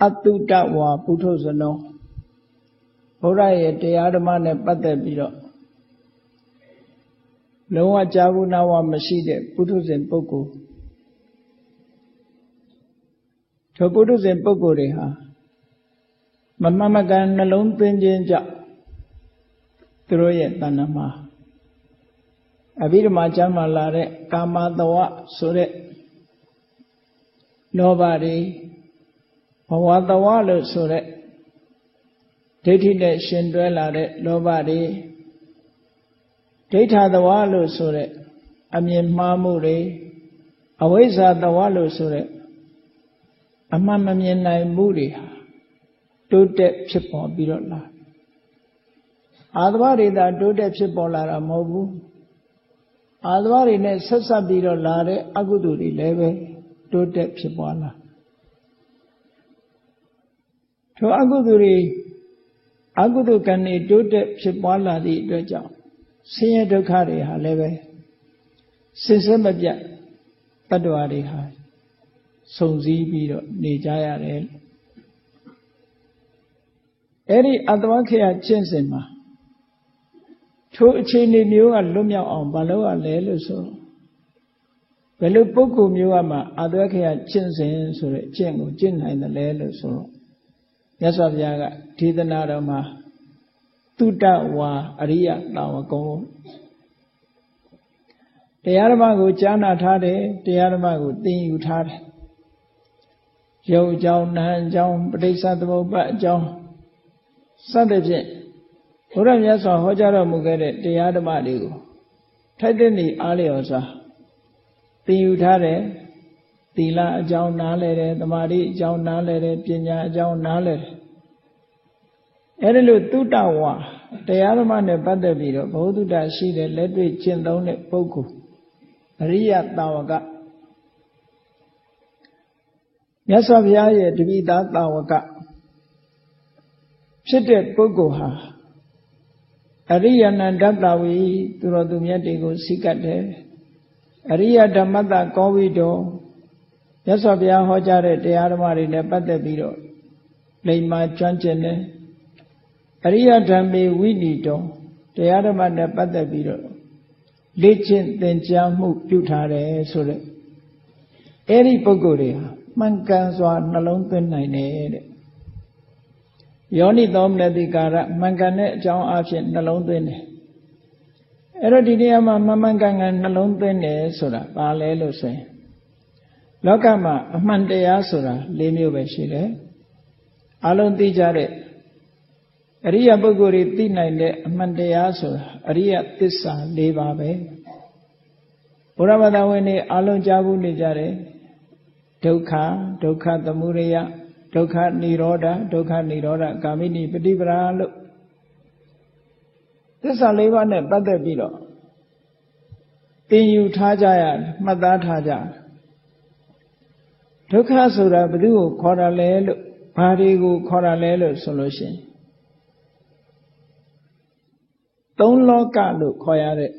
Atutta wa Puto Zano Horaye Teadama ne Patapiro Loa Javuna wa Mashide Putus and Poco Toputus and Poco Reha Mamma Gan alone Pinja Troye Tanama Abirma Jama Lare Kama Dawa Sure Nobody Pawadawa Sure Dati Shindwella Nobody Data the Wallo Sure Amin Mamure Aweza the Wallo Sure Amamamin Nai Muri Two Dep Chipo Birola Advari that two Dep Chipola Mobu Advari ne Sasa Birolare Aguduri Leve Two Dep Chipola To Agudu Kani Two Dep Chipola di Doja Siya Dokari Haleve Sisamabja Padwari Hai Sonzi Biro Nijaya Rel Eri Adwakia Chinsima Two Chini Mew and Lumia on Baloa Leluso Velu Poku Muama Adwakia Chinsin Sure Chingo Jinha in the Leluso Yasab Yaga Tidanarama Tuta wa Ariya Lawa Go Tayaramago Jana Tade, Tayaramago Tin Utad Joe John Nan John, Padesatabo Bat John Sunday Uram Yasa Hojara Mugere, Tayaramago Tadini Aliosa Tin Utade Tila John Nale, the Mari John Nale, Pinya John Nale Erilu Tutawa, Tayarama ne Badabiro, Boduda she the Ledway Chindone Poku, Ria Tawaga Yasavia to be that Tawaga Chitted Pogoha Aria Nandatawi, Turodumiatigo Sikate, Aria Damata Covido, Yasavia Hojare, Tayarama in the Badabiro, Lema Chanchene. Ariya Dhammi Winito, Tayarama Padabiro, Lichin Tenjamu Putare Sure. Eri Pogoria, Mankanswa Nalon Penine. Yoni Dom Ledikara, Mankane John Archin Nalon Pene. Erodidiama Mamangang and Nalon Pene Sura, Palelo say. Lokama, Mandea Sura, Lemio Beshire. Alon Tijare. Ariya Bogori Tina Mandeyaso, Ariya Tissa, Levabe Uravadawene Alon Jabu Nijare, Dokha, Dokha the Mureya, Dokha Niroda, Kamini, Pedibra. Tissa Levane Badabiro Tinu Tajaya, Madataja Dokha Sura Badu, Koralelo, Parigu, Koralelo solution. Don't look at look, Koyare,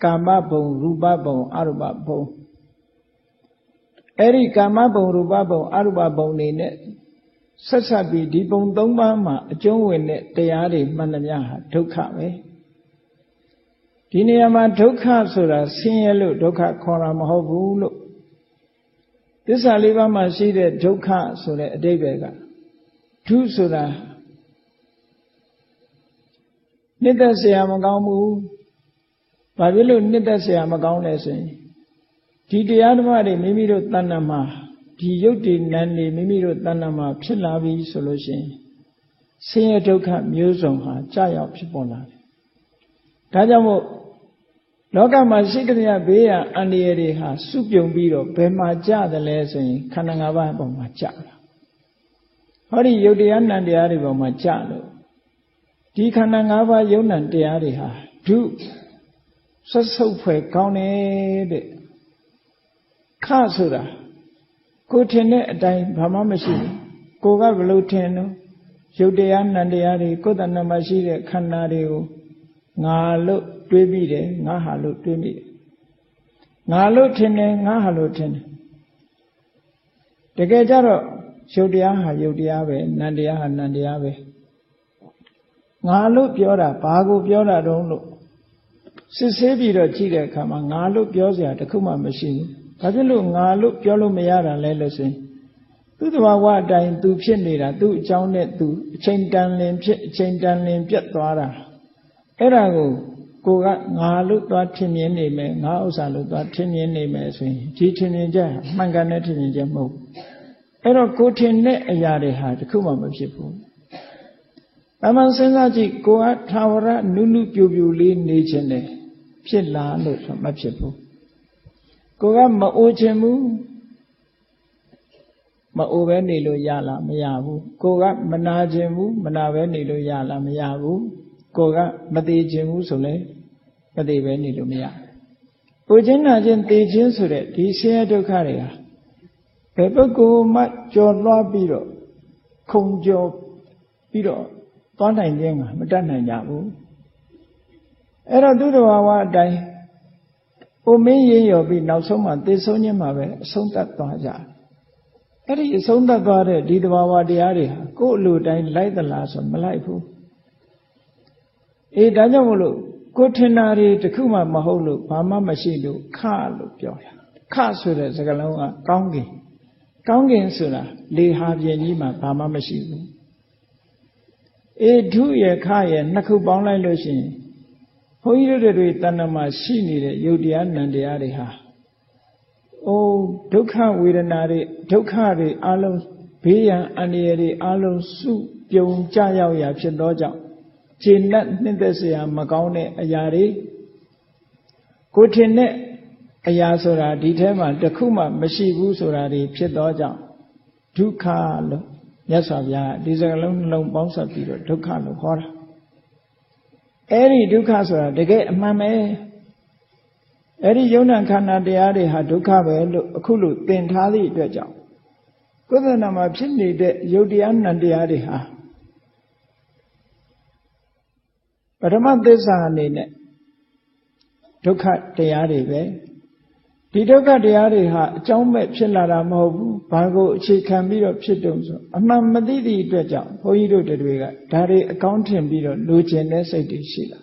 Kamabo, Rubabo, Arubabo. Eri Kamabo, Rubabo, Arubabo, Nene, Sasabi, Dibon, Domama, Joe, Teari, Mananya, Tokame. Diniama Toka Sura, Sielu, Doka, Koram, Hobu. This Aliva Maside, Toka Sura, Debega. Two Sura. Nita Siamagamu Pavilu Nita Siamagaun lesson. Tidiadmari Mimiro Tanama, Tiyoti Nandi Mimiro Tanama, Pilavi solution. Sing a toka musong, Chaya Pipola. Tajamo Loka Masikria Bea and the Eriha, Supium Biro, Pema Ja the lesson, Kanangava Macha. Hori Yodian and the Aribo Machado. Dikanangava Yonan de Ariha, two Sasope Kaune Kasura Kotene a dime Pamamashi, Koga Veluteno, Yodean and the Ari, Kodanamashi, Canario, Nalo, Dwebide, Nahalo, Dwebide. Nalo Tene, Nahalo Tene. The Gajaro ရုပ်တရားဟာရုပ်တရားပဲနံတရားဟာနံတရားပဲငါလို့ပြောတာဘာကိုပြောတာတုံးလို့စစ်ဆေးပြီးတော့ကြည့်တဲ့အခါမှာငါလို့ပြောစရာတခုမှမရှိဘူးဘာဖြစ်လို့ငါလို့ပြောလို့မရတာလဲလို့ဆိုရင်သူ့သဘာဝအတိုင်းသူဖြစ်နေတာသူ့အကြောင်းနဲ့သူအချိန်တန်လင်ဖြစ်အချိန်တန်လင်ပြတ်သွားတာအဲ့ဒါကိုကငါလို့သွားထင်မြင်နေမယ်ငါဥစ္စာလို့သွားထင်မြင်နေမယ်ဆိုရင်ဒီထင်မြင်ချက်မှန်ကန်တဲ့ထင်မြင်ချက်မဟုတ်အဲ့တော့ကိုထင်တဲ့အရာတွေဟာတခုမှမဖြစ်ဘူးအမှန်စဉ်းစားကြည့်ကိုကထာဝရနုနုပြူပြူလေးနေခြင်းတယ်ဖြစ်လားလို့ဆိုမဖြစ်ဘူးကိုကမအိုချင်ဘူးမအိုပဲနေလို့ရလားမရဘူးကိုကမနာချင်ဘူးမနာပဲနေလို့ရလားမရဘူးကိုကမသေးချင်ဘူးဆိုလဲမသေးပဲနေလို့မရဘူးကိုချင်းနာချင်းသေချင်းဆိုတဲ့ဒီဆင်းရဲဒုက္ခတွေဟာဘယ်ပုဂ္ဂိုလ်မှကြော်လွှားပြီးတော့ခုံကြော်ပြီးတော့သွားနိုင်ခြင်းကမတတ်နိုင်ကြဘူးအဲ့တော့သူတော်ဘာဝအတိုင်းပုံမင်းရင်ရော်ပြီးနောက်ဆုံးမှသေဆုံးခြင်းမှာပဲအဆုံးသတ်သွားကြအဲ့ဒီအဆုံးသတ်သွားတဲ့ဒီတဘာဝတရားတွေဟာကိုယ်အလိုတိုင်းလိုက်သလားဆိုမလိုက်ဘူးအေးဒါကြောင့်မို့လို့ကိုထင်တာတွေတခုမှမဟုတ်လို့ဘာမှမရှိလို့ခလို့ပြောတာခဆိုတဲ့စကားလုံးကကောင်းကင်ကောင်းကင်ဆိုတာလေဟာပြင်ကြီးမှာဘာမှမရှိဘူးအေးဒုရခရနှစ်ခုပေါင်းလိုက်လို့ရှိရင်ဘုန်းကြီးတို့တွေတဏ္ဍမှာရှိနေတဲ့ယုတ်တရားနံတရားတွေဟာအိုးဒုက္ခဝေဒနာတွေဒုက္ခတွေအလုံးဘေးရန်အန္တရာယ်တွေအလုံးစုပြုံကြရောက်ရာဖြစ်သောကြောင့်ခြေနဲ့နှစ်သက်စရာမကောင်းတဲ့အရာတွေကိုထင်တဲ့အရာဆိုတာဒီထဲမှာတခုမှမရှိဘူးဆိုတာတွေဖြစ်သောကြောင့်ဒုက္ခလို့မြတ်စွာဘုရားဒီစကားလုံးနှလုံးပေါင်းစပ်ပြီးတော့ဒုက္ခလို့ခေါ်တာအဲ့ဒီဒုက္ခဆိုတာတကယ်အမှန်ပဲအဲ့ဒီယုံနာခန္ဓာတရားတွေဟာဒုက္ခပဲလို့အခုလို့သင်ထားသည့်အတွက်ကြောင့်ကိုယ်သဏ္ဍာန်မှာဖြစ်နေတဲ့ယုတ်တရားနံတရားတွေဟာပထမသစ္စာအနေနဲ့ဒုက္ခတရားတွေပဲဒီဒုက္ခတရားတွေဟာအကြောင်းမဲ့ဖြစ်လာတာမဟုတ်ဘူးဘာကိုအခြေခံပြီးတော့ဖြစ်တုံဆိုအမှန်မသိသည့်အတွက်ကြောင့်ဘုန်းကြီးတို့တွေကဒါတွေအကောင်းထင်ပြီးတော့လိုချင်တဲ့စိတ်တွေရှိလာ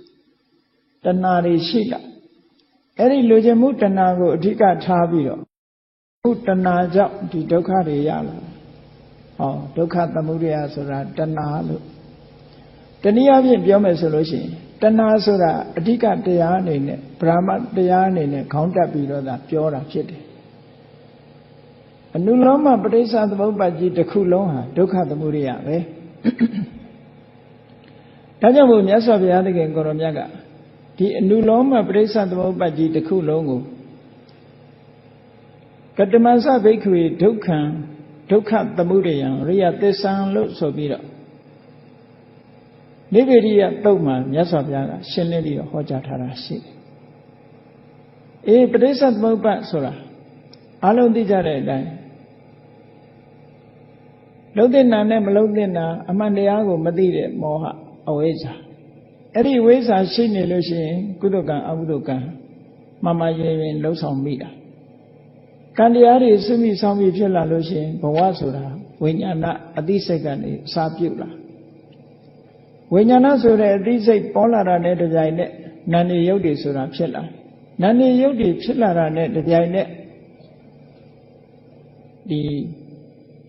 တဏှာတွေရှိလာအဲ့ဒီလိုချင်မှုတဏှာကိုအဓိကထားပြီးတော့ဘုတဏှာကြောင့်ဒီဒုက္ခတွေရလာဟောဒုက္ခသမုဒယဆိုတာတဏှာလို့တနည်းအားဖြင့်ပြောမယ်ဆိုလို့ရှိရင်တဏှာဆိုတာအဓိကတရားအနေနဲ့ဗြဟ္မတရားအနေနဲ့ခေါင်းတက်ပြီးတော့သာပြောတာဖြစ်တယ်အနုလောမပဋိစ္စသမုပ္ပါဒ်ကြီးတစ်ခုလုံးဟာဒုက္ခသမုဒယပဲဒါကြောင့်မို့မြတ်စွာဘုရားသခင်ကိုရောမြတ်ကဒီအနုလောမပဋိစ္စသမုပ္ပါဒ်ကြီးတစ်ခုလုံးကိုကတမ္စဘိက္ခဝေဒုက္ခံဒုက္ခသမုဒယံရိယသစ္ဆံလို့ဆိုပြီးတော့နိဗ္ဗေရိယသုတ်မှာမြတ်စွာဘုရားကရှင်းလင်းပြီးတော့ဟောကြားထားတာရှိတယ်အေးပဋိစ္စသမုပ္ပါဒ်ဆိုတာအလုံးသိကြတဲ့အတိုင်းလုံးသိနာနဲ့မလုံးသိနာအမှန်တရားကိုမသိတဲ့မောဟအဝိဇ္ဇာအဲ့ဒီဝိဇ္ဇာရှိနေလို့ရှိရင်ကုသကံအကုသကံမှန်မှန်ရင်ရင်လှုပ်ဆောင်မိတာကံတရားတွေစွမိဆောင်ပြီးဖြစ်လာလို့ရှိရင်ဘဝဆိုတာဝိညာဏအသိစိတ်ကနေအစာပြုတ်လာဝိညာဏဆိုတဲ့အသိစိတ်ပေါ်လာတာနဲ့တပြိုင်နက်နာနေရုပ်တွေဆိုတာဖြစ်လာနာနေရုပ်တွေဖြစ်လာတာနဲ့တပြိုင်နက်ဒီ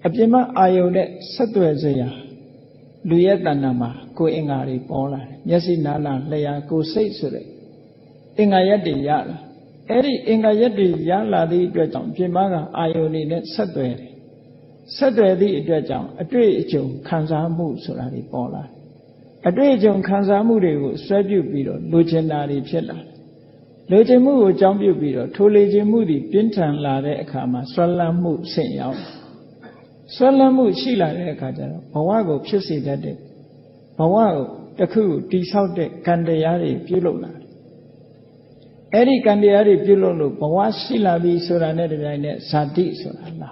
အပြင်းမအာယုန်နဲ့ဆက်သွယ်စရာလူရဲ့တဏ္ဍာမှာကိုယ်အင်္ဂါတွေပေါ်လာတယ်မျက်စိနားလာလျှာကိုယ်စိတ်ဆိုတဲ့အင်္ဂါရက်တွေရလာအဲ့ဒီအင်္ဂါရက်တွေရလာသည့်အတွက်ကြောင့်ပြင်ပကအာယုန်တွေနဲ့ဆက်သွယ်တယ်ဆက်သွယ်သည့်အတွက်ကြောင့်အတွေ့အကြုံခံစားမှုဆိုတာတွေပေါ်လာအတွေ့အကြုံခံစားမှုတွေကိုဆွဲပြုတ်ပြီးတော့လိုချင်တာတွေဖြစ်လာလိုချင်မှုကိုအကြောင်းပြုပြီးတော့ထိုလိုချင်မှုတွေပြင်းထန်လာတဲ့အခါမှာဆွဲလန်းမှုဆင့်ရောက်ဆွဲလန်းမှုရှိလာတဲ့အခါကျတော့ဘဝကိုဖြစ်စေတတ်တဲ့ဘဝကိုတစ်ခုတိဆောက်တဲ့ကံတရားတွေပြုလုပ်လာတယ်အဲ့ဒီကံတရားတွေပြုလုပ်လို့ဘဝရှိလာပြီဆိုတာနဲ့တပြိုင်နက်ဇာတိဆိုတာလာ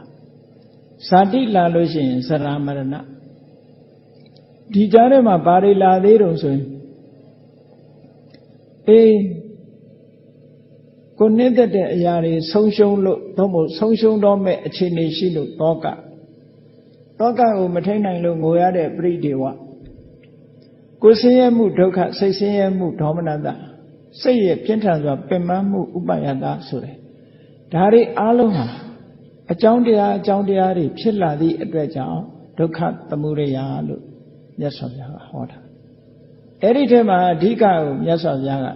ဇာတိလာလို့ရှိရင်ဇရာမရဏဒီကြားထဲမှာဘာတွေလာသေးတုံဆိုရင်အေးကိုနှစ်သက်တဲ့အရာတွေဆုံးရှုံးလို့သို့မဟုတ်ဆုံးရှုံးတော့မဲ့အခြေအနေရှိလို့တောက တောကကိုမထိန်နိုင်လို့ငိုရတဲ့ပရိဒေဝကိုယ်ဆင်းရဲမှုဒုက္ခစိတ်ဆင်းရဲမှုဒေါမနတစိတ်ရဲ့ပြင်းထန်စွာပင်ပန်းမှုဥပါယတဆိုတယ်ဒါတွေအားလုံးဟာအကြောင်းတရားတွေဖြစ်လာသည့်အတွက်ကြောင့်ဒုက္ခသမုဒယလို့မြတ်စွာဘုရားကဟောတာအဲ့ဒီထဲမှာအဓိကကိုမြတ်စွာဘုရားက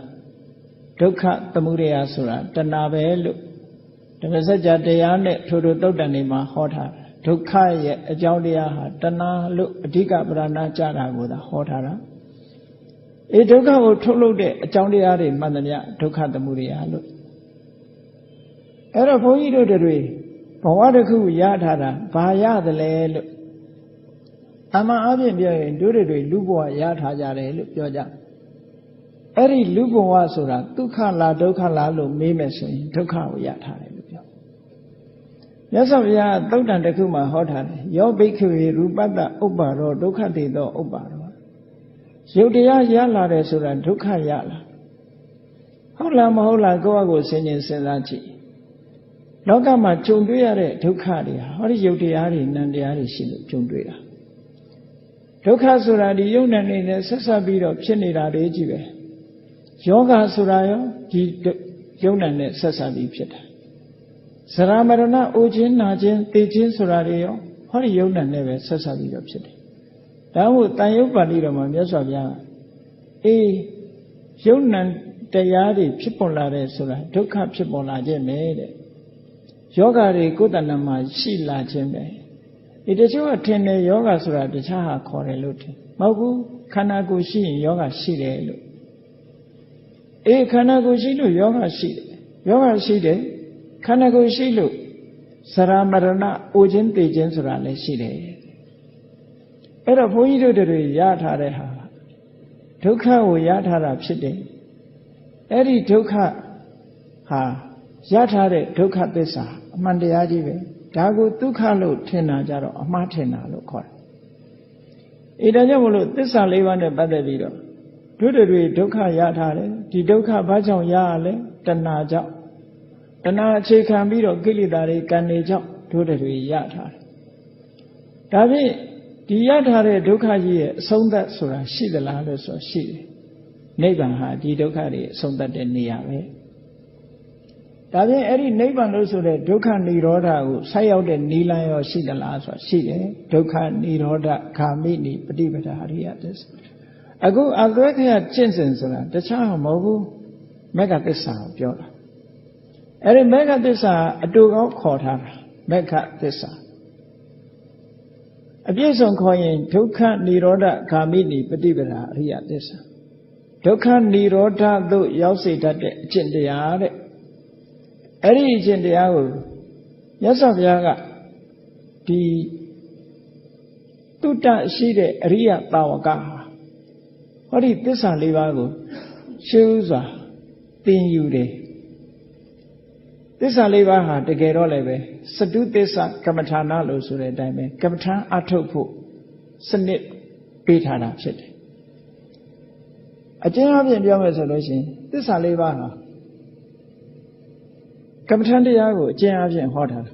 ဒုက္ခသမုဒယဆိုတာတဏှာပဲလို့ဓမ္မစကြာတရားနဲ့ထို့သုတ်တန်တွေမှာဟောထားတယ်ဒုက္ခရဲ့အကြောင်းတရားဟာတဏှာလို့အဓိကပရဏကြတာကိုသာဟောထားတာဒုက္ခကိုထုတ်လုပ်တဲ့အကြောင်းတရားတွေမှန်သမျှဒုက္ခသမုဒယလို့အဲ့တော့ဘုန်းကြီးတို့တွေဘဝတစ်ခုရထားတာဘာရသလဲလို့အမှန်အပြင်ပြောရင်တို့တွေလူဘဝရထားကြတယ်လို့ပြောကြအဲ့ဒီလူဘဝဆိုတာဒုက္ခလားဒုက္ခလားလို့မေးမယ်ဆိုရင်ဒုက္ခကိုရထားတယ်လို့ပြောမြတ်စွာဘုရားသုတ်တန်တစ်ခုမှာဟောထားတယ်ယောဘိက္ခဝေရူပတ္တဥပ္ပါရောဒုက္ခတေသောဥပ္ပါရောရုပ်တရားရလာတယ်ဆိုတာဒုက္ခရလာဟုတ်လားမဟုတ်လားကိုယ့်အကိုစဉ်းကျင်စဉ်းစားကြည့်လောကမှာကြုံတွေ့ရတဲ့ဒုက္ခတွေဟာဟောဒီရုပ်တရားတွေနံတရားတွေရှိလို့ကြုံတွေ့တာဒုက္ခဆိုတာဒီယုံနံနေနဲ့ဆက်ဆက်ပြီးတော့ဖြစ်နေတာတွေကြီးပဲယောဂဆိုတာရောဒီယုံနံနဲ့ဆက်ဆက်ပြီးဖြစ်တာဇရာမရဏအိုခြင်းနာခြင်းသိခြင်းဆိုတာတွေရောဟောဒီယုံနံနဲ့ပဲဆက်ဆက်ပြီးတော့ဖြစ်တယ်ဒါမို့တန်ရုပ်ပါဠိတော်မှာမြတ်စွာဘုရားယုံနံတရားတွေဖြစ်ပေါ်လာတဲ့ဆိုတာဒုက္ခဖြစ်ပေါ်လာခြင်းပဲတဲ့ယောဂတွေကိုယ်တဏ္ဍာမှာရှိလာခြင်းပဲတချို့ကထင်တယ်ယောဂဆိုတာတခြားဟာခေါ်တယ်လို့ထင်မဟုတ်ဘူးခန္ဓာကိုယ်ရှိရင်ယောဂရှိတယ်လို့ခန္ဓာကိုယ်ရှိလို့ယောဂရှိတယ်ယောဂရှိတယ်ခန္ဓာကိုယ်ရှိလို့ဇရာမရဏအိုခြင်းသိခြင်းဆိုတာလည်းရှိတယ်အဲ့တော့ဘုန်းကြီးတို့တွေရထားတဲ့ဟာဒုက္ခကိုရထားတာဖြစ်တယ်အဲ့ဒီဒုက္ခဟာရထားတဲ့ဒုက္ခသစ္စာအမှန်တရားကြီးပဲဒါကိုဒုက္ခလို့ထင်တာကြတော့အမှားထင်တာလို့ခေါ်တယ်ဒါကြောင့်မလို့သစ္စာလေးပါးနဲ့ပတ်သက်ပြီးတော့တို့တွေဒုက္ခရထားတယ်ဒီဒုက္ခဘာကြောင့်ရရလဲတဏှာကြောင့်တဏှာအခြေခံပြီးတော့ကိလေသာတွေကံတွေကြောင့်တို့တွေရထားတယ်ဒါဖြင့်ဒီရထားတဲ့ဒုက္ခကြီးရဲ့အဆုံးသတ်ဆိုတာရှိသလားလို့ဆိုရှိတယ်နိဗ္ဗာန်ဟာဒီဒုက္ခတွေအဆုံးသတ်တဲ့နေရာပဲဒါဖြင့်အဲ့ဒီနိဗ္ဗာန်လို့ဆိုတဲ့ဒုက္ခនិရောဓကိုဆိုက်ရောက်တဲ့နိလန်းရောရှိသလားဆိုရှိတယ်ဒုက္ခនិရောဓဂာမိနိပฏิပဒါအရိယသစ္စာအခုအသွဲခရကျင့်စဉ်ဆိုတာတခြားမဟုတ်ဘူးမေဃသစ္စာကိုပြောတာအဲ့ဒီမေဃသစ္စာအတူကောင်းခေါ်ထားတာမေဃသစ္စာအပြည့်စုံခေါ်ရင်ဒုက္ခនិရောဓဂာမိနိပฏิပဒါအရိယသစ္စာဒုက္ခនិရောဓသို့ရောက်စေတတ်တဲ့အကျင့်တရားတဲ့အဲ့ဒီအကျင့်တရားကိုမြတ်စွာဘုရားကဒီတုတ္တရှိတဲ့အရိယတာဝကဟောဒီသစ္စာလေးပါးကိုရှင်းဥစွာသင်ယူတယ်သစ္စာလေးပါးဟာတကယ်တော့လည်းပဲစတုသစ္စာကမ္မထာနာလို့ဆိုတဲ့အတိုင်းပဲကမ္မထာအထုတ်ဖို့စနစ်ပေးထားတာဖြစ်တယ်အကျဉ်းအပြင်ပြောမယ်ဆိုလို့ရှိရင်သစ္စာလေးပါးဟာကမ္မထန်တရားကိုအကျဉ်းအပြင်ဟောထားတာ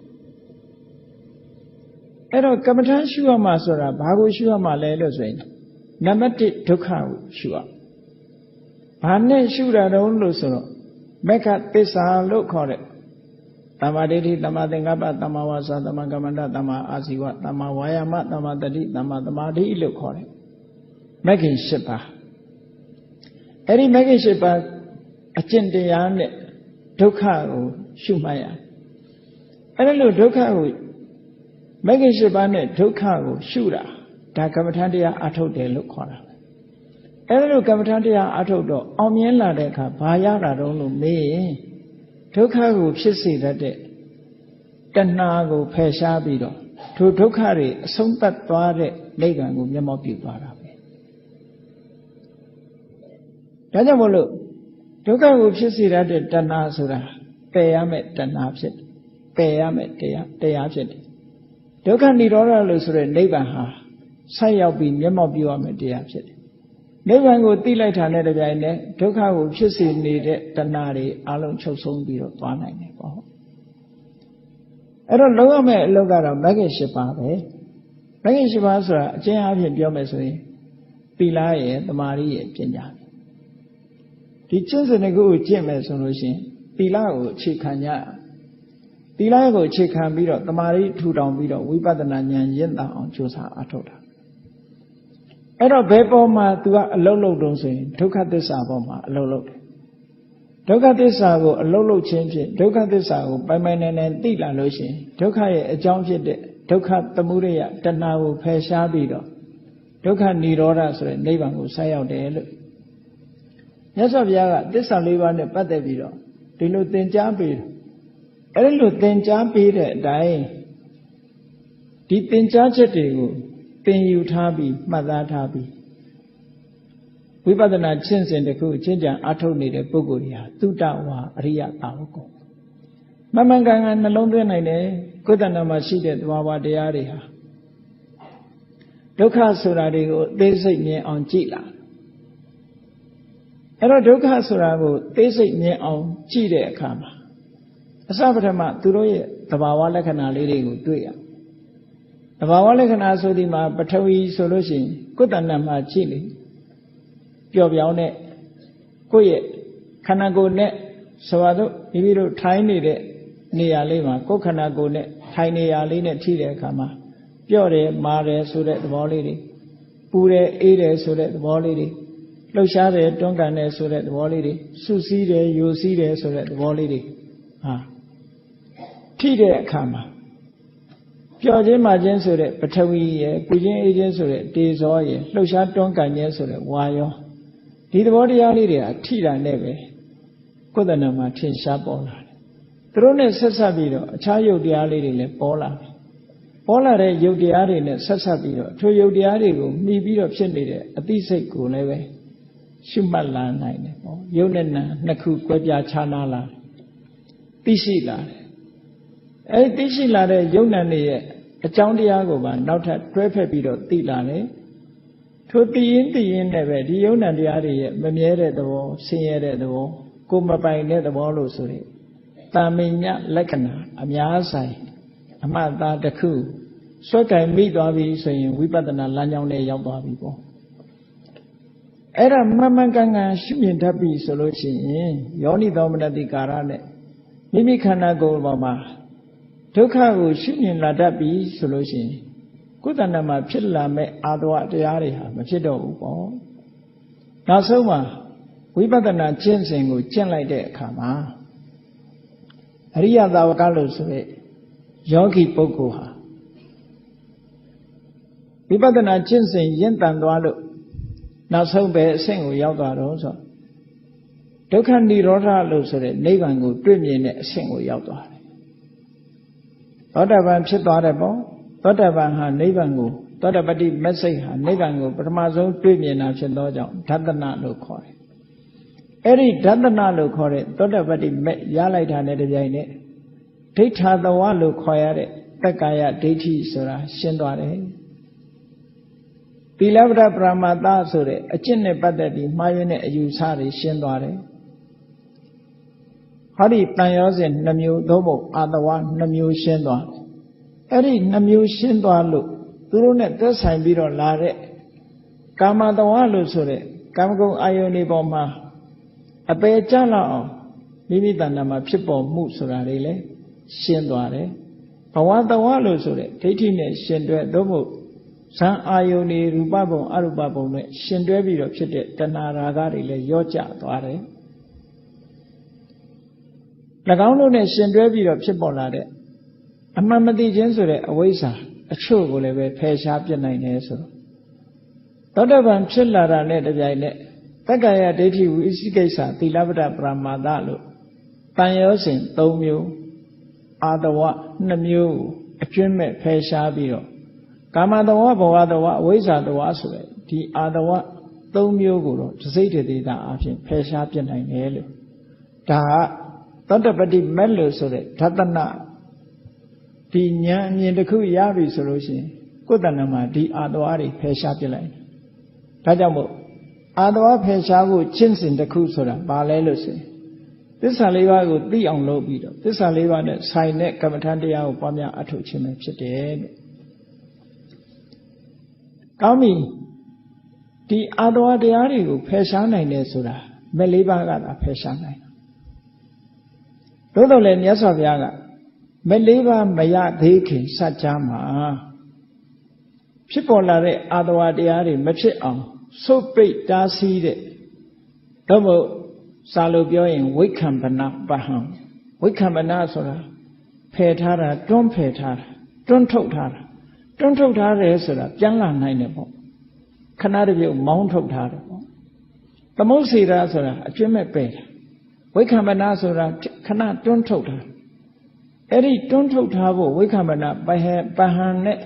အဲ့တော့ကမ္မထန်ရှုရမှာဆိုတာဘာကိုရှုရမှာလဲလို့ဆိုရင်နံပါတ်1ဒုက္ခကိုရှုရဘာနဲ့ရှုတာတုံးလို့ဆိုတော့မေဃသစ္စာလို့ခေါ်တဲ့သမ္မာဒိဋ္ဌိသမ္မာသင်္ကပ္ပသမ္မာဝါစာသမ္မာကမ္မန္တသမ္မာအာဇီဝသမ္မာဝါယာမသမ္မာတတိသမ္မာသမာဓိလို့ခေါ်တယ်မေဃင်၈ပါးအဲ့ဒီမေဃင်၈ပါးအကျင့်တရားနဲ့ဒုက္ခကိုရှုမှတ်ရအဲ့ဒါလို့ဒုက္ခကိုမေဃင်၈ပါးနဲ့ဒုက္ခကိုရှုတာဒါကမ္မထန်တရားအထုတ်တယ်လို့ခေါ်တာအဲ့ဒါလို့ကမ္မထန်တရားအထုတ်တော့အောင်မြင်လာတဲ့အခါဘာရတာတုံးလို့မေးရင်ဒုက္ခကိုဖြစ်စေတတ်တဲ့တဏှာကိုဖယ်ရှားပြီးတော့ထိုဒုက္ခတွေအဆုံးသတ်သွားတဲ့နိဗ္ဗာန်ကိုမျက်မှောက်ပြုသွားတာပဲဒါကြောင့်မို့လို့ဒုက္ခကိုဖြစ်စေတတ်တဲ့တဏှာဆိုတာပယ်ရမယ့်တဏှာဖြစ်တယ်ပယ်ရမယ့်တရားဖြစ်တယ်ဒုက္ခនិရောဓလို့ဆိုတဲ့နိဗ္ဗာန်ဟာဆိုက်ရောက်ပြီးမျက်မှောက်ပြုရမယ့်တရားဖြစ်တယ်နိဗ္ဗာန်ကိုသိလိုက်တာနဲ့တပြိုင်နက်ဒုက္ခကိုဖြစ်စေနေတဲ့တဏှာတွေအလုံးချုပ်ဆုံးပြီးတော့သွားနိုင်တယ်ပေါ့အဲ့တော့လုံးဝမဲ့အလုပ်ကတော့မဂ္ဂင်၈ပါးပဲမ မဂ္ဂင်၈ပါးဆိုတာအကျဉ်းအားဖြင့်ပြောမယ်ဆိုရင်သီလရဲ့သမာဓိရဲ့ပညာဒီကျင့်စဉ်တစ်ခုကိုကျင့်မယ်ဆိုလို့ရှိရင်သီလကိုအခြေခံကြသီလကိုအခြေခံပြီးတော့သမာဓိထူထောင်ပြီးတော့ဝိပဿနာဉာဏ်ရင့်တာအောင်ကြိုးစားအထောက်တာအဲ့တော့ဘယ်ပေါ်မှာ तू ကအလုံးလုံးတုံးဆိုရင်ဒုက္ခသစ္စာပေါ်မှာအလုံးလုံးတယ်ဒုက္ခသစ္စာကိုအလုံးလုံးခြင်းဖြင့်ဒုက္ခသစ္စာကိုပိုင်ပိုင်နိုင်နိုင်သိလာလို့ရှိရင်ဒုက္ခရဲ့အကြောင်းဖြစ်တဲ့ဒုက္ခသမုဒယတဏှာကိုဖယ်ရှားပြီးတော့ဒုက္ခនិရောဓဆိုတဲ့နိဗ္ဗာန်ကိုဆက်ရောက်တယ်လို့မြတ်စွာဘုရားကသစ္စာ၄ပါးနဲ့ပတ်သက်ပြီးတော့ဒီလိုသင်ကြားပေးတယ်အဲ့လိုသင်ကြားပေးတဲ့အတိုင်းဒီသင်ကြားချက်တွေကိုသင်ယူထားပြီးမှတ်သားထားပြီးဝိပဿနာကျင့်စဉ်တစ်ခုကျင့်ကြံအားထုတ်နေတဲ့ပုဂ္ဂိုလ်တွေဟာသုတဝါအရိယသာဝကောမှန်မှန်ကန်ကန်နှလုံးသွင်းနိုင်တယ်ကိုယ်တဏ္ဍာမှာရှိတဲ့သဘာဝတရားတွေဟာဒုက္ခဆိုတာတွေကိုသိစိတ်မြင်အောင်ကြည့်လာအဲ့တော့ဒုက္ခဆိုတာကိုသိစိတ်မြင်အောင်ကြည့်တဲ့အခါမှာအစပထမသူတို့ရဲ့သဘာဝလက္ခဏာလေးတွေကိုတွေ့ရသဘာဝလက္ခဏာဆိုဒီမှာပထဝီဆိုလို့ရှိရင်ကိုယ်တဏ္ဍာမှာကြည့်လေပျော့ပြောင်းတဲ့ကိုယ့်ရဲ့ခန္ဓာကိုယ်နဲ့ဆိုပါတော့မိမိတို့ထိုင်နေတဲ့နေရာလေးမှာကိုယ်ခန္ဓာကိုယ်နဲ့ထိုင်နေရာလေးနဲ့ထိတဲ့အခါမှာပျော့တယ်မာတယ်ဆိုတဲ့သဘောလေးတွေပူတယ်အေးတယ်ဆိုတဲ့သဘောလေးတွေလှုပ်ရှားတယ်တွန်းကန်တယ်ဆိုတဲ့သဘောလေးတွေစုစည်းတယ်ယိုစီးတယ်ဆိုတဲ့သဘောလေးတွေဟာထိတဲ့အခါမှာပျော့ခြင်းမာခြင်းဆိုတဲ့ပထဝီရဲ့ပူခြင်းအေးခြင်းဆိုတဲ့တေဇောရဲ့လှုပ်ရှားတွန်းကန်ခြင်းဆိုတဲ့ဝါယောဒီသဘောတရားလေးတွေကထိတာနဲ့ပဲကိုယ်တဏ္ဍာမှာထင်ရှားပေါ်လာတယ်သူတို့နဲ့ဆက်ဆက်ပြီးတော့အခြားယုတ်တရားလေးတွေလည်းပေါ်လာတယ်ပေါ်လာတဲ့ယုတ်တရားတွေနဲ့ဆက်ဆက်ပြီးတော့ထိုယုတ်တရားတွေကိုမှီပြီးတော့ဖြစ်နေတဲ့အသိစိတ်ကိုလည်းပဲရှုမှတ်လာနိုင်တယ်ပေါ့ယုတ်နဲ့နာနှစ်ခုကွဲပြားခြားနားလာတယ်သိရှိလာတယ်အဲဒီသိရှိလာတဲ့ယုတ်နံတွေရဲ့အကြောင်းတရားကိုပါနောက်ထပ်တွဲဖက်ပြီးတော့သိလာတယ်ထိုသိရင်နဲ့ပဲဒီယုတ်နံတရားတွေရဲ့မမြဲတဲ့သဘောဆင်းရဲတဲ့သဘောကိုမပိုင်တဲ့သဘောလို့ဆိုရင်တာမင်ညလက္ခဏာအများဆိုင်အမှတ်သားတစ်ခုဆွဲကင်မိသွားပြီဆိုရင်ဝိပဿနာလမ်းကြောင်းနဲ့ရောက်သွားပြီပေါ့အဲ့ဒါမှန်မှန်ကန်ကန်ရှုမြင်တတ်ပြီဆိုလို့ရှိရင်ယောနိသောမနတိကာရနဲ့မိမိခန္ဓာကိုယ်ပေါ်မှာဒုက္ခကိုရှုမြင်လာတတ်ပြီဆိုလို့ရှိရင်ကိုယ်တဏ္ဍာမှာဖြစ်လာမဲ့အာသဝတရားတွေဟာမဖြစ်တော့ဘူးပေါ့နောက်ဆုံးမှာဝိပဿနာကျင့်စဉ်ကိုကျင့်လိုက်တဲ့အခါမှာအရိယသာဝကလို့ဆိုတဲ့ယောဂီပုဂ္ဂိုလ်ဟာဝိပဿနာကျင့်စဉ်ရင့်တန်သွားလို့နောက်ဆုံးပဲအဆင့်ကိုရောက်သွားတော့ဆိုဒုက္ခនិရောဓလို့ဆိုတဲ့နိဗ္ဗာန်ကိုတွေ့မြင်တဲ့အဆင့်ကိုရောက်သွားတယ်သောတာပန်ဖြစ်သွားတယ်ပေါ့သောတာပန်ဟာနိဗ္ဗာန်ကိုသောတာပတ္တိမစိတ်ဟာနိဗ္ဗာန်ကိုပထမဆုံးတွေ့မြင်တာဖြစ်သောကြောင့်ဓတ္တနလို့ခေါ်တယ်အဲ့ဒီဓတ္တနလို့ခေါ်တဲ့သောတာပတ္တိမရလိုက်တာနဲ့တပြိုင်နက်ဒိဋ္ဌာသဝလို့ခေါ်ရတဲ့တက္ကာယဒိဋ္ဌိဆိုတာရှင်းသွားတယ်သီလပဒပရမတ္တဆိုတဲ့အကျင့်နဲ့ပတ်သက်ပြီးမှားယွင်းတဲ့အယူဆတွေရှင်းသွားတယ်ဟောဒီတန်ရောစဉ်2မျိုးသို့မဟုတ်အာတဝ2မျိုးရှင်းသွားတယ်အဲ့ဒီ2မျိုးရှင်းသွားလို့သူတို့နဲ့သက်ဆိုင်ပြီးတော့လာတဲ့ကာမတဝလို့ဆိုတဲ့ကာမဂုဏ်အာယုန်တွေပေါ်မှာအပေကြလောက်အောင်မိမိတဏ္ဍာမှာဖြစ်ပေါ်မှုဆိုတာတွေလည်းရှင်းသွားတယ်ဘဝတဝလို့ဆိုတဲ့ဒိဋ္ဌိနဲ့ရှင်တွဲသို့မဟုတ်ဇံအာယုန်တွေရူပဘုံအရူပဘုံနဲ့ရှင်တွဲပြီးတော့ဖြစ်တဲ့တဏှာရာဂတွေလည်းရော့ကျသွားတယ်၎င်းတို့နဲ့ရှင်တွဲပြီးတော့ဖြစ်ပေါ်လာတဲ့အမှန်မသိခြင်းဆိုတဲ့အဝိဇ္ဇာအချို့ကိုလည်းပဲဖယ်ရှားပြစ်နိုင်တယ်ဆိုတော့သောတာပန်ဖြစ်လာတာနဲ့တပြိုင်နက်တက္ကာယဒိဋ္ဌိဝိသိကိစ္စသီလပဒပရမတ္တလို့တန်ရောစဉ်3မျိုးအာတဝ2မျိုးအကျွင့်မဲ့ဖယ်ရှားပြီးတော့ကာမတဝဘဝတဝအဝိဇ္ဇာတဝဆိုတဲ့ဒီအာတဝ3မျိုးကိုတော့တစိတ်တေတာအဖြစ်ဖယ်ရှားပြနိုင်တယ်လို့ဒါကသောတပတ္တိမက်လို့ဆိုတဲ့ဓတ္တနဒီဉာဏ်အမြင်တစ်ခုရပြီဆိုလို့ရှိရင်ကိုယ်တဏ္ဍာမှာဒီအာတဝတွေဖယ်ရှားပြလိုက်တယ်ဒါကြောင့်မို့အာတဝဖယ်ရှားဖို့ကျင့်စဉ်တစ်ခုဆိုတာဘာလဲလို့ဆိုရင်သစ္စာလေးပါးကိုသိအောင်လုပ်ပြီးတော့သစ္စာလေးပါးနဲ့ဆိုင်တဲ့ကမ္မထတရားကိုပွားများအထောက်ခြင်းပဲဖြစ်တယ်လို့ ကောင်းပြီဒီအာတဝတရားတွေကိုဖယ်ရှားနိုင်တယ်ဆိုတာမဲ့လေးပါးကသာဖယ်ရှားနိုင်သို့တော်လည်းမြတ်စွာဘုရားကမဲ့လေးပါးမရသေးခင်စัจ जा မှာဖြစ်ပေါ်လာတဲ့အာတဝတရားတွေမဖြစ်အောင်ဆုတ်ပိတ်တားဆီးတဲ့တော့မို့စာလို့ပြောရင်ဝိက္ခံပနပဟံဝိက္ခံပနဆိုတာဖယ်ထားတာတွန်းဖယ်ထားတာတွန်းထုတ်ထားတာတွန်းထုတ်ထားတယ်ဆိုတာပြန်လာနိုင်တယ်ပေါ့ခဏတစ်ပြုတ်မောင်းထုတ်ထားတယ်ပေါ့သမုတ်စေတာဆိုတာအကျွတ်မဲ့ပယ်တာဝိက္ခံပနဆိုတာခဏတွန်းထုတ်တာအဲ့ဒီတွန်းထုတ်ထားဖို့ဝိက္ခံပနပဟံနဲ့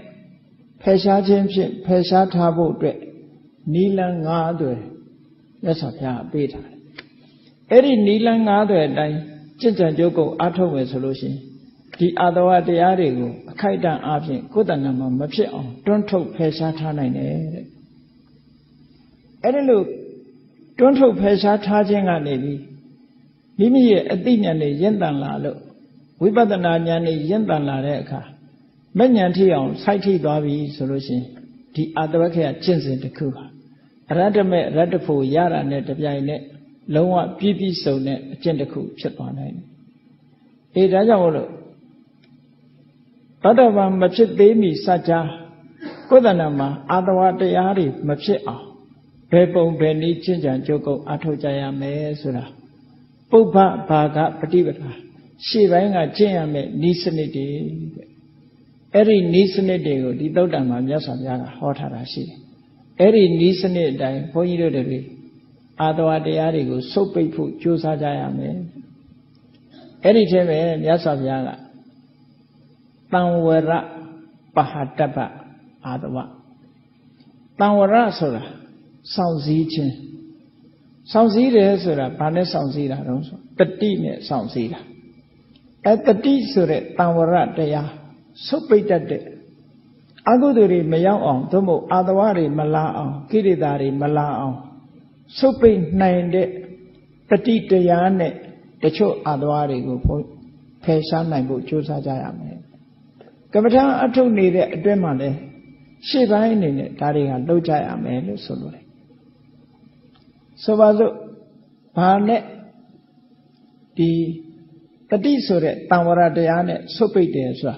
ဖယ်ရှားခြင်းဖြင့်ဖယ်ရှားထားဖို့အတွက်နီလန်း၅အသွယ်မြတ်စွာဘုရားပေးထားတယ်အဲ့ဒီနီလန်း၅အသွယ်အတိုင်းကျင့်ကြံကြိုးကုပ်အားထုတ်မယ်ဆိုလို့ရှိရင်ဒီအာတဝတရားတွေကိုအခိုက်အတန့်အားဖြင့်ကိုယ်တဏ္ဍာမှာမဖြစ်အောင်တွန်းထုတ်ဖယ်ရှားထားနိုင်တယ်တဲ့အဲ့ဒီလိုတွန်းထုတ်ဖယ်ရှားထားခြင်းကနေပြီးမိမိရဲ့အသိဉာဏ်နဲ့ရင့်တန်လာလို့ဝိပဿနာဉာဏ်နဲ့ရင့်တန်လာတဲ့အခါမဉဏ်ထိအောင်စိုက်ထိသွားပြီဆိုလို့ရှိရင်ဒီအာတဝခေယကျင့်စဉ်တစ်ခုဟာအရတ္တမဲ့ရတ္တဖို့ရတာနဲ့တပြိုင်နက်လုံးဝပြည့်ပြည့်စုံတဲ့အကျင့်တစ်ခုဖြစ်သွားနိုင်တယ်ဒါကြောင့်မို့လို့သောတာပန်မဖြစ်သေးမီစัจ जा ကိုယ်တဏ္ဍာမှာအာတဝတရားတွေမဖြစ်အောင်ဘယ်ပုံဘယ်နည်းကျင့်ကြံကြိုးကုပ်အားထုတ်ကြရမယ်ဆိုတာပုဗ္ဗဘာဂပฏิပဒါရှေ့ပိုင်းကကျင့်ရမယ်ဤစနစ်တွေတဲ့အဲ့ဒီဤစနစ်တွေကိုဒီသုတ်တံမှာမြတ်စွာဘုရားကဟောထားတာရှိတယ်အဲ့ဒီဤစနစ်အတိုင်းဘုန်းကြီးတို့တွေအာတဝတရားတွေကိုစုပ်ပိတ်ဖို့ကြိုးစားကြရမယ်အဲ့ဒီထဲမှာမြတ်စွာဘုရားကတံဝရပဟတပ္ပအာတဝတံဝရဆိုတာစောင့်စည်းခြင်းစောင့်စည်းတယ်ဆိုတာဘာနဲ့စောင့်စည်းတာတုံးဆိုတတိနဲ့စောင့်စည်းတာတတိဆိုတဲ့တံဝရတရားဆုတ်ပိတ်တတ်တဲ့အကုသိုလ်တွေမရောက်အောင်သို့မဟုတ်အာတဝတွေမလာအောင်ကိရိတာတွေမလာအောင်ဆုတ်ပိတ်နိုင်တဲ့တတိတရားနဲ့တချို့အာတဝတွေကိုဖယ်ရှားနိုင်ဖို့ကြိုးစားကြရမယ်ကမ္မထာအထုတ်နေတဲ့အတွင်းမှာလည်းရှေ့ပိုင်းအနေနဲ့ဒါတွေကလှုပ်ကြရမယ်လို့ဆိုလိုတယ်ဆိုပါစို့ဘာနဲ့ဒီတတိဆိုတဲ့တံဝရတရားနဲ့ဆုတ်ပိတ်တယ်ဆိုတာ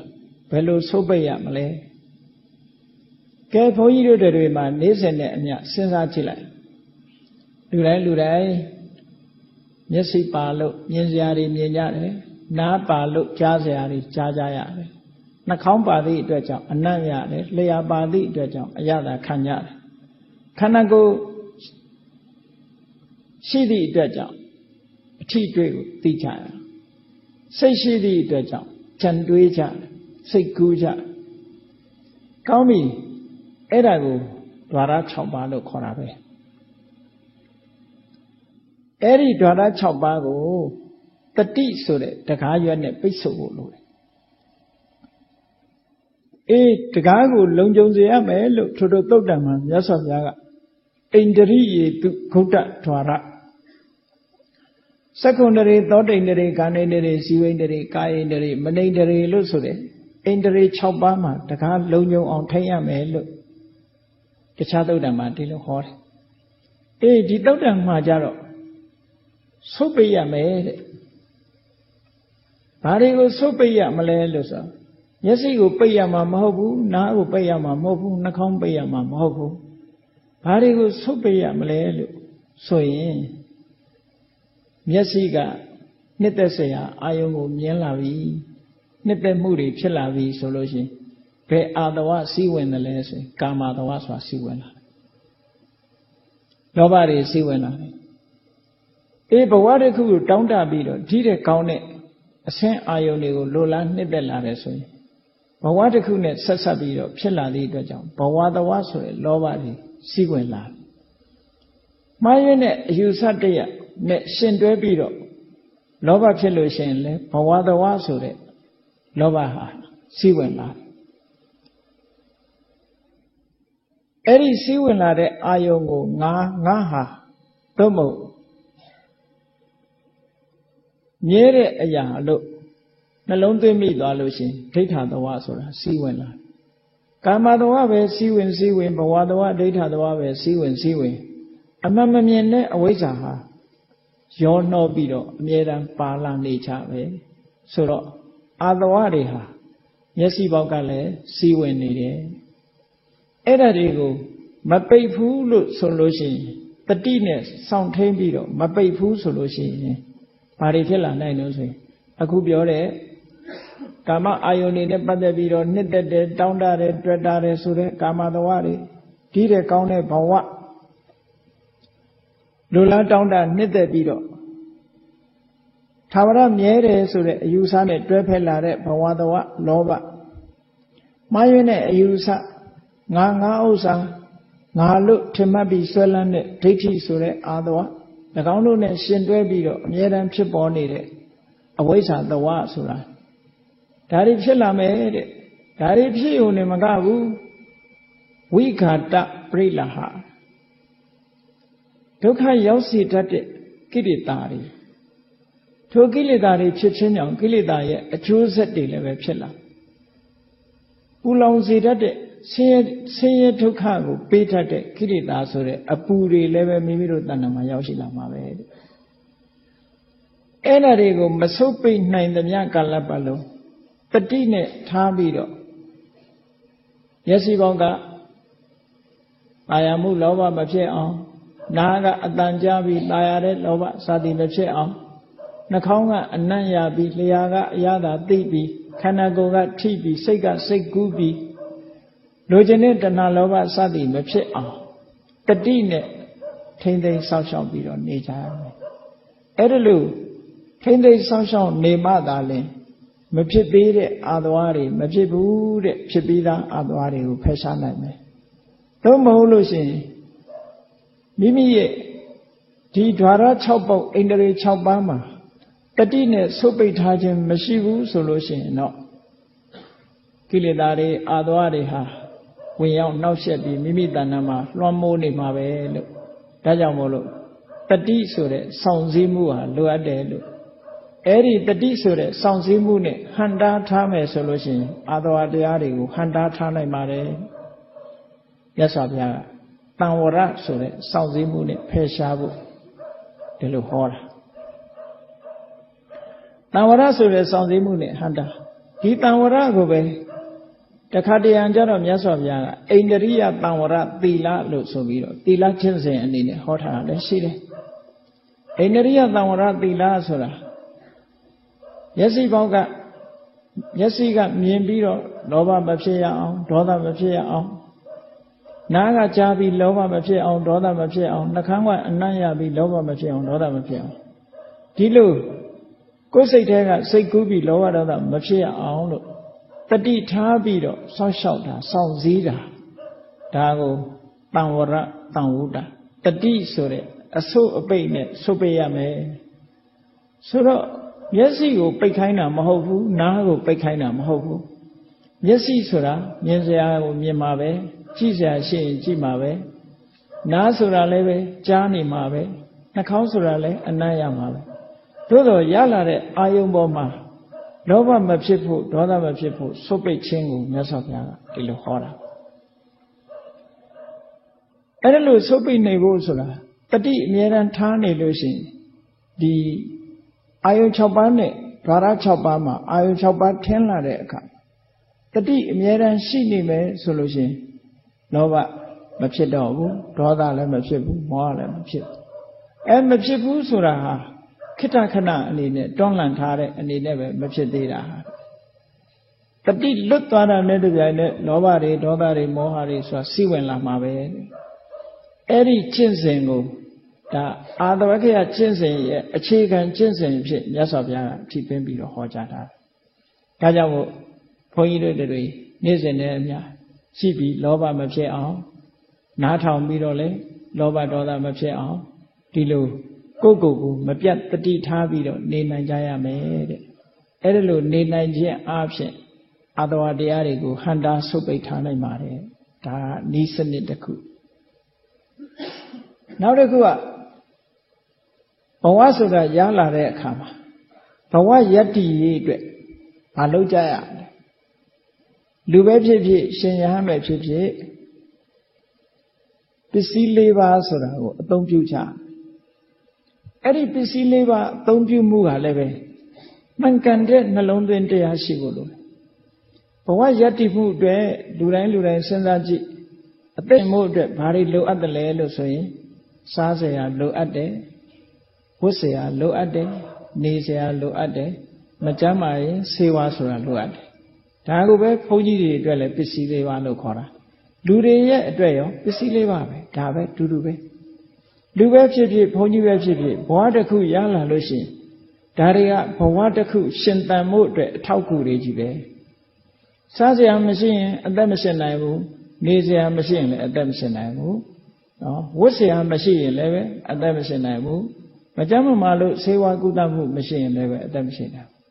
ဘယ်လိုဆုတ်ပိတ်ရမလဲကဲဘုန်းကြီးတို့တွေမှာနေ့စဉ်နဲ့အမျှစဉ်းစားကြည့်လိုက်လူတိုင်းမျက်စိပါလို့မြင်စရာတွေမြင်ကြတယ်နားပါလို့ကြားစရာတွေကြားကြရတယ်နှာခေါင်းပါသည့်အတွက်ကြောင့်အနံ့ရတယ်လျှာပါသည့်အတွက်ကြောင့်အရသာခံရတယ်ခန္ဓာကိုယ်ရှိသည့်အတွက်ကြောင့်အထီးတွေ့ကိုသိကြရစိတ်ရှိသည့်အတွက်ကြောင့်ကြံတွေးကြစိတ်ကူးကြကောင်းပြီအဲ့ဒါကိုဓဝရ6ပါးလို့ခေါ်တာပဲအဲ့ဒီဓဝရ6ပါးကိုတတိဆိုတဲ့တကားရွက်နဲ့ပိတ်ဆို့ဖို့လိုတယ်တကားကိုလုံခြုံစေရမယ်လို့ထို့သုတ်တံမှာမြတ်စွာဘုရားကဣန္ဒြိယေတုဂုဋ္ဌဓဝရစက္ကုန္ဒရေသောတိန္ဒရေကာနိန္ဒရေဇီဝိန္ဒရေကာယိန္ဒရေမနိန္ဒရေလို့ဆိုတဲ့ဣန္ဒြေ6ပါးမှာတကားလုံခြုံအောင်ထိန်းရမယ်လို့တခြားသုတ်တံမှာဒီလိုဟောတယ်ဒီသုတ်တံမှာကြတော့ဆုတ်ပိတ်ရမယ်တဲ့ဘာတွေကိုဆုတ်ပိတ်ရမလဲလို့ဆိုမျက်စိကိုပိတ်ရမှာမဟုတ်ဘူးနားကိုပိတ်ရမှာမဟုတ်ဘူးနှာခေါင်းပိတ်ရမှာမဟုတ်ဘူးဘာတွေကိုဆုတ်ပိတ်ရမလဲလို့ဆိုရင်မျက်စိကနှစ်သက်စရာအာယုံကိုမြင်လာပြီနှစ်သက်မှုတွေဖြစ်လာပြီဆိုလို့ရှိရင်ဘယ်အာတဝစီးဝင်တယ်လဲဆိုရင်ကာမတဝဆိုတာစီးဝင်လာတယ်လောဘတွေစီးဝင်လာတယ်ဘဝတစ်ခုကိုတောင်းတပြီးတော့ဒီတဲ့ကောင်းတဲ့အဆင်းအာယုံတွေကိုလိုလားနှစ်သက်လာတယ်ဆိုရင်ဘဝတစ်ခုနဲ့ဆက်ဆက်ပြီးတော့ဖြစ်လာသည့်အတွက်ကြောင့်ဘဝတဝဆိုတဲ့လောဘတွေစီးဝင်လာတယ်မှားရင်းတဲ့အယူဆတရနဲ့ရှင်တွဲပြီးတော့လောဘဖြစ်လို့ရှိရင်လေဘဝတဝဆိုတဲ့လောဘဟာစီးဝင်လာတယ်အဲ့ဒီစီးဝင်လာတဲ့အာယုံကိုငါဟာသို့မဟုတ်မြဲတဲ့အရာလို့နှလုံးသွင်းမိသွားလို့ရှိရင်ဒိဋ္ဌာတဝဆိုတာစီးဝင်လာ ကာမတဝပဲစီဝင်စီဝင်ဘဝတဝဒိဋ္ဌတဝပဲစီဝင်စီဝင်အမှန်မမြင်တဲ့အဝိဇ္ဇာဟာရောနှောပြီးတော့အမြဲတမ်းပါလာနေချပဲဆိုတော့အာတဝတွေဟာမျက်စိပေါက်ကလည်းစီဝင်နေတယ်အဲ့ဒါတွေကိုမပိတ်ဘူးလို့ဆိုလို့ရှိရင်တတိနဲ့စောင့်ထိန်ပြီးတော့မပိတ်ဘူးဆိုလို့ရှိရင်ဘာတွေဖြစ်လာနိုင်လို့ဆိုရင်အခုပြောတဲ့ကာမအာယုန်တွေနဲ့ပတ်သက်ပြီးတော့နှစ်သက်တယ်တောင်းတတယ်တွေ့တာတယ်ဆိုတဲ့ကာမတဝတွေဒီတဲ့ကောင်းတဲ့ဘဝလူလားတောင်းတနှစ်သက်ပြီးတော့သာဝရမြဲတယ်ဆိုတဲ့အယူဆနဲ့တွဲဖက်လာတဲ့ဘဝတဝလောဘမှားယွင်းတဲ့အယူဆငါဥစ္စာငါလို့ထင်မှတ်ပြီးဆွဲလန်းတဲ့ဒိဋ္ဌိဆိုတဲ့အာတဝ၎င်းတို့နဲ့ရှင်တွဲပြီးတော့အမြဲတမ်းဖြစ်ပေါ်နေတဲ့အဝိဇ္ဇာတဝဆိုတာဒါတွေဖြစ်လာမယ်တဲ့ဒါတွေဖြစ်ုံနဲ့မကဘူးဝိဃာတပရိလဟဒုက္ခရောက်စေတတ်တဲ့ကိလေသာတွေထိုကိလေသာတွေဖြစ်ခြင်းကြောင့်ကိလေသာရဲ့အကျိုးဆက်တွေလည်းပဲဖြစ်လာပူလောင်စေတတ်တဲ့ဆင်းရဲဒုက္ခကိုပေးတတ်တဲ့ကိလေသာဆိုတဲ့အပူတွေလည်းပဲမိမိတို့တဏ္ဍာမှာရောက်ရှိလာမှာပဲတဲ့အဲ့ဒါတွေကိုမဆုပ်ပိတ်နိုင်သမျှကာလပတ်လုံးတတိနဲ့ထားပြီးတော့မျက်စိပေါက်ကတာယာမှုလောဘမဖြစ်အောင်နားကအတန်ကြားပြီးတာယာတဲ့လောဘစသည်မဖြစ်အောင်နှာခေါင်းကအနံ့ရပြီးလျှာကအရသာသိပြီးခန္ဓာကိုယ်ကထိပြီးစိတ်ကစိတ်ကူးပြီးလိုချင်တဲ့တဏှာလောဘစသည်မဖြစ်အောင်တတိနဲ့ထိမ့်သိမ်းစောင့်ရှောက်ပြီးတော့နေကြရမယ်အဲ့ဒါလို့ထိမ့်သိမ်းစောင့်ရှောက်နေမှသာလင်မဖြစ်သေးတဲ့အာသဝါတွေမဖြစ်ဘူးတဲ့ဖြစ်ပြီးသားအာသဝါတွေကိုဖယ်ရှားနိုင်မယ်သို့မဟုတ်လို့ရှိရင်မိမိရဲ့ဒီဓာရ6ပုတ်ဣန္ဒြေ6ပါးမှာတတိနဲ့ဆုပ်ပိတ်ထားခြင်းမရှိဘူးဆိုလို့ရှိရင်တော့ကိလေသာတွေအာသဝါတွေဟာဝင်ရောက်နှောက်ယှက်ပြီးမိမိတဏ္ဍာမှာလွှမ်းမိုးနေမှာပဲလို့ဒါကြောင့်မို့လို့တတိဆိုတဲ့စောင့်စည်းမှုဟာလိုအပ်တယ်လို့အဲ့ဒီတတိဆိုတဲ့စောင့်စည်းမှုနဲ့ဟန်တားထားမယ်ဆိုလို့ရှိရင်အာသဝတရားတွေကိုဟန်တားထားနိုင်ပါတယ်မြတ်စွာဘုရားကတံဝရဆိုတဲ့စောင့်စည်းမှုနဲ့ဖယ်ရှားဖို့ဒီလိုဟောတာတံဝရဆိုတဲ့စောင့်စည်းမှုနဲ့ဟန်တားဒီတံဝရကိုပဲတခါတရံကြတော့မြတ်စွာဘုရားကအိန္ဒြိယတံဝရသီလလို့ဆိုပြီးတော့သီလကျင့်စဉ်အနေနဲ့ဟောထားတာလည်းရှိတယ်အိန္ဒြိယတံဝရသီလဆိုတာမျက်စိပေါက်ကမျက်စိကမြင်ပြီးတော့လောဘမဖြစ်ရအောင်ဒေါသမဖြစ်ရအောင်နားကကြားပြီးလောဘမဖြစ်အောင်ဒေါသမဖြစ်အောင်နှာခေါင်းကအနံ့ရပြီးလောဘမဖြစ်အောင်ဒေါသမဖြစ်အောင်ဒီလိုကိုယ်စိတ်ထဲကစိတ်ကူးပြီးလောဘဒေါသမဖြစ်ရအောင်လို့တတိထားပြီးတော့စောင့်ရှောက်တာစောင့်စည်းတာဒါကိုတံဝရတံဝုဒ္ဒတတိဆိုတဲ့အဆုပ်အပိတ်နဲ့ဆုပ်ပိတ်ရမယ်ဆိုတော့မျက်စိကိုပိတ်ခိုင်းတာမဟုတ်ဘူးနားကိုပိတ်ခိုင်းတာမဟုတ်ဘူးမျက်စိဆိုတာမြင်စရာကိုမြင်မှာပဲကြည့်စရာရှိရင်ကြည့်မှာပဲနားဆိုတာလည်းပဲကြားနေမှာပဲနှာခေါင်းဆိုတာလည်းအနံ့ရမှာပဲသို့တော်ရလာတဲ့အာယုံပေါ်မှာလောဘမဖြစ်ဖို့ဒေါသမဖြစ်ဖို့ဆုတ်ပိတ်ခြင်းကိုမြတ်စွာဘုရားကဒီလိုဟောတာအဲ့ဒါလို့ဆုတ်ပိတ်နေဖို့ဆိုတာတတိအမြဲတမ်းထားနေလို့ရှိရင်ဒီအာယု6ပါးနဲ့ဓာရ6ပါးမှာအာယု6ပါးထင်းလာတဲ့အခါတတိအမြဲတမ်းရှိနေမယ်ဆိုလို့ရှိရင်လောဘမဖြစ်တော့ဘူးဒေါသလည်းမဖြစ်ဘူးမောဟလည်းမဖြစ်ဘူးမဖြစ်ဘူးဆိုတာဟာခိတ္တခဏအနေနဲ့တွန်းလှန်ထားတဲ့အနေနဲ့ပဲမဖြစ်သေးတာတတိလွတ်သွားတာနဲ့တပြိုင်နက်လောဘတွေဒေါသတွေမောဟတွေဆိုတာစီးဝင်လာမှာပဲအဲ့ဒီကျင့်စဉ်ကိုဒါအာသဝက္ခယကျင့်စဉ်ရဲ့အခြေခံကျင့်စဉ်ဖြစ်မြတ်စွာဘုရားကထိပင်းပြီးတော့ဟောကြားထားတယ်ဒါကြောင့်မို့ဘုန်းကြီးတို့တွေနေ့စဉ်နဲ့အမျှရှိပြီးလောဘမဖြစ်အောင်နားထောင်ပြီးတော့လေလောဘဒေါသမဖြစ်အောင်ဒီလိုကိုယ့်ကိုယ်ကိုမပြတ်တတိထားပြီးတော့နေနိုင်ကြရမယ်တဲ့အဲ့ဒါလို့နေနိုင်ခြင်းအပြင်အာသဝတရားတွေကိုဟန်တာဆုပ်ပိတ်ထားနိုင်ပါတယ်ဒါနည်းစနစ်တစ်ခုနောက်တစ်ခုကဘဝဆိုတာရလာတဲ့အခါမှာဘဝယတ္တိရေးအတွက်မလုပ်ကြရဘူး လူပဲဖြစ်ဖြစ်ရှင်ရဟန်းပဲဖြစ်ဖြစ်ပစ္စည်း၄ပါးဆိုတာကိုအသုံးပြုကြအဲ့ဒီပစ္စည်း၄ပါးအသုံးပြုမှုကလည်းပဲမှန်ကန်တဲ့နှလုံးသွင်းတရားရှိဖို့လိုတယ်ဘဝယတ္တိမှုအတွက်လူတိုင်းစဉ်းစားကြည့်အသက်မှုအတွက်ဘာတွေလိုအပ်တယ်လဲလို့ဆိုရင်စားစရာလိုအပ်တယ်ဝတ်စရာလိုအပ်တယ်နေစရာလိုအပ်တယ်မကျမ်းမာရင်ဆေးဝါးဆိုတာလိုအပ်တယ်ဒါကိုပဲဘုန်းကြီးတွေအတွက်လည်းပစ္စည်း၄ပါးလို့ခေါ်တာလူတွေရဲ့အတွက်ရောပစ္စည်း၄ပါးပဲဒါပဲတူတူပဲလူပဲဖြစ်ဖြစ်ဘုန်းကြီးပဲဖြစ်ဖြစ်ဘဝတစ်ခုရလာလို့ရှိရင်ဒါတွေကဘဝတစ်ခုရှင်သန်မှုအတွက်အထောက်အကူတွေကြီးပဲစားစရာမရှိရင်အသက်မရှင်နိုင်ဘူးနေစရာမရှိရင်လည်းအသက်မရှင်နိုင်ဘူးနော်ဝတ်စရာမရှိရင်လည်းပဲအသက်မရှင်နိုင်ဘူးမကြမ်းမမာလို့ဆေးဝါးကုသမှုမရှိရင်လည်းပဲအသက်မရှင်နိုင်ဘူး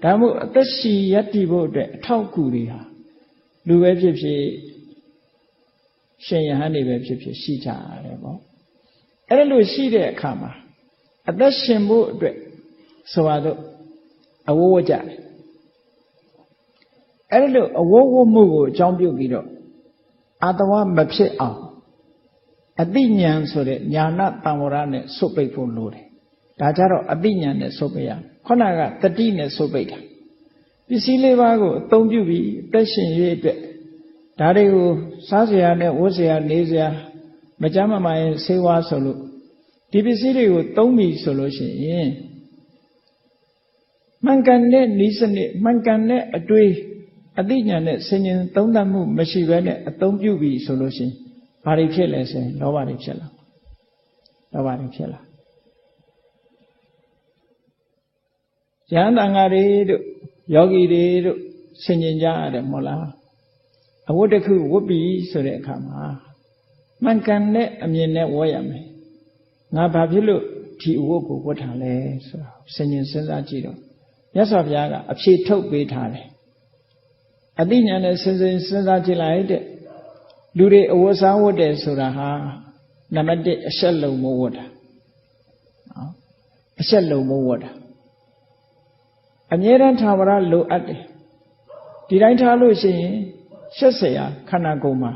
ဒါမို့အသက်ရှိရတည်ဖို့အတွက်အထောက်အကူတွေဟာလူပဲဖြစ်ဖြစ်ရှင်ယဟန်တွေပဲဖြစ်ဖြစ်ရှိကြရတယ်ပေါ့အဲ့လိုရှိတဲ့အခါမှာအသက်ရှင်ဖို့အတွက်ဆိုပါတော့အဝဝကြတယ်အဲ့လိုအဝဝမှုကိုအကြောင်းပြုပြီးတော့အာတဝမဖြစ်အောင်အတိညာဏ်ဆိုတဲ့ညာဏတံဝရနဲ့ဆုတ်ပိတ်ဖို့လိုတယ်ဒါကြတော့အတိညာဏ်နဲ့ဆုတ်ပိတ်ရခုနကတတိနဲ့ဆုတ်ပိတ်တာပစ္စည်း၄ပါးကိုအသုံးပြုပြီးအသက်ရှင်ရေးအတွက်ဒါတွေကိုစားစရာနဲ့ဝတ်စရာနေစရာမကြမ်းမမာရင်ဆေးဝါးဆိုလို့ဒီပစ္စည်းတွေကိုသုံးပြီဆိုလို့ရှိရင်မှန်ကန်တဲ့ဤစနစ်မှန်ကန်တဲ့အတွေ့အသိဉာဏ်နဲ့ဆင်ញင်သုံးသပ်မှုမရှိဘဲနဲ့အသုံးပြုပြီဆိုလို့ရှိရင်ဘာတွေဖြစ်လဲဆိုရင်လောဘတွေဖြစ်လာလောဘတွေဖြစ်လာယန္တန်ဃာတွေတို့ယောဂီတွေတို့ဆင်ញင်ကြရတယ်မဟုတ်လားအဝတ်တစ်ခုဝတ်ပြီဆိုတဲ့အခါမှာမှန်ကန်တဲ့အမြင်နဲ့ဝတ်ရမယ်ငါဘာဖြစ်လို့ဒီအဝတ်ကိုဝတ်ထားလဲဆိုတာဆင်ញင်စဉ်းစားကြည့်တော့မြတ်စွာဘုရားကအဖြေထုတ်ပေးထားတယ်အသိဉာဏ်နဲ့စဉ်းစားကြည့်လိုက်တဲ့လူတွေအဝတ်စားဝတ်တယ်ဆိုတာဟာနံပါတ်1အရှက်လုံမိုးဝတ်တာနော်အရှက်လုံမိုးဝတ်တာအမြဲတမ်းထာဝရလိုအပ်တယ်ဒီတိုင်းထားလို့ရှိရင်ရှက်เสียခန္ဓာကိုယ်မှာ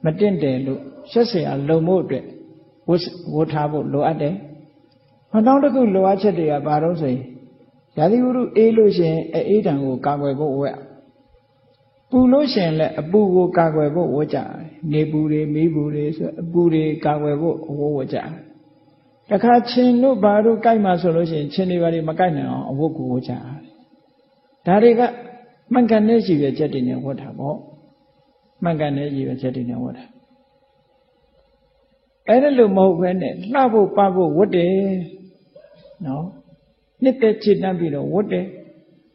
မတင့်တယ်လို့ရှက်เสียလုံမို့အတွက်ဝတ်ထားဖို့လိုအပ်တယ်နောက်တစ်ခုလိုအပ်ချက်တွေကဘာလို့ဆိုရင်ရာသီဥတုအေးလို့ရှိရင်အေးတံကိုကာကွယ်ဖို့ဝတ်ပူလို့ရှိရင်လည်းအပူကိုကာကွယ်ဖို့ဝတ်ကြတယ်နေပူတွေမီးပူတွေဆိုအပူတွေကာကွယ်ဖို့ဝတ်ကြတယ်တခါချင်းတို့ဘာတို့ကြိုက်မှဆိုလို့ရှိရင်ချင်းတွေဘာတွေမကြိုက်နိုင်အောင်အဝတ်ကိုဝတ်ကြတယ်ဒါတွေကမှန်ကန်တဲ့ရှိပဲချက်တွေနဲ့ဝတ်တာပေါ့မှန်ကန်တဲ့ရှိပဲချက်တွေနဲ့ဝတ်တာအဲ့ဒါလို့မဟုတ်ဘဲနဲ့လှဖို့ပဖို့ဝတ်တယ်နော်နှစ်သက်ချစ်တတ်ပြီးတော့ဝတ်တယ်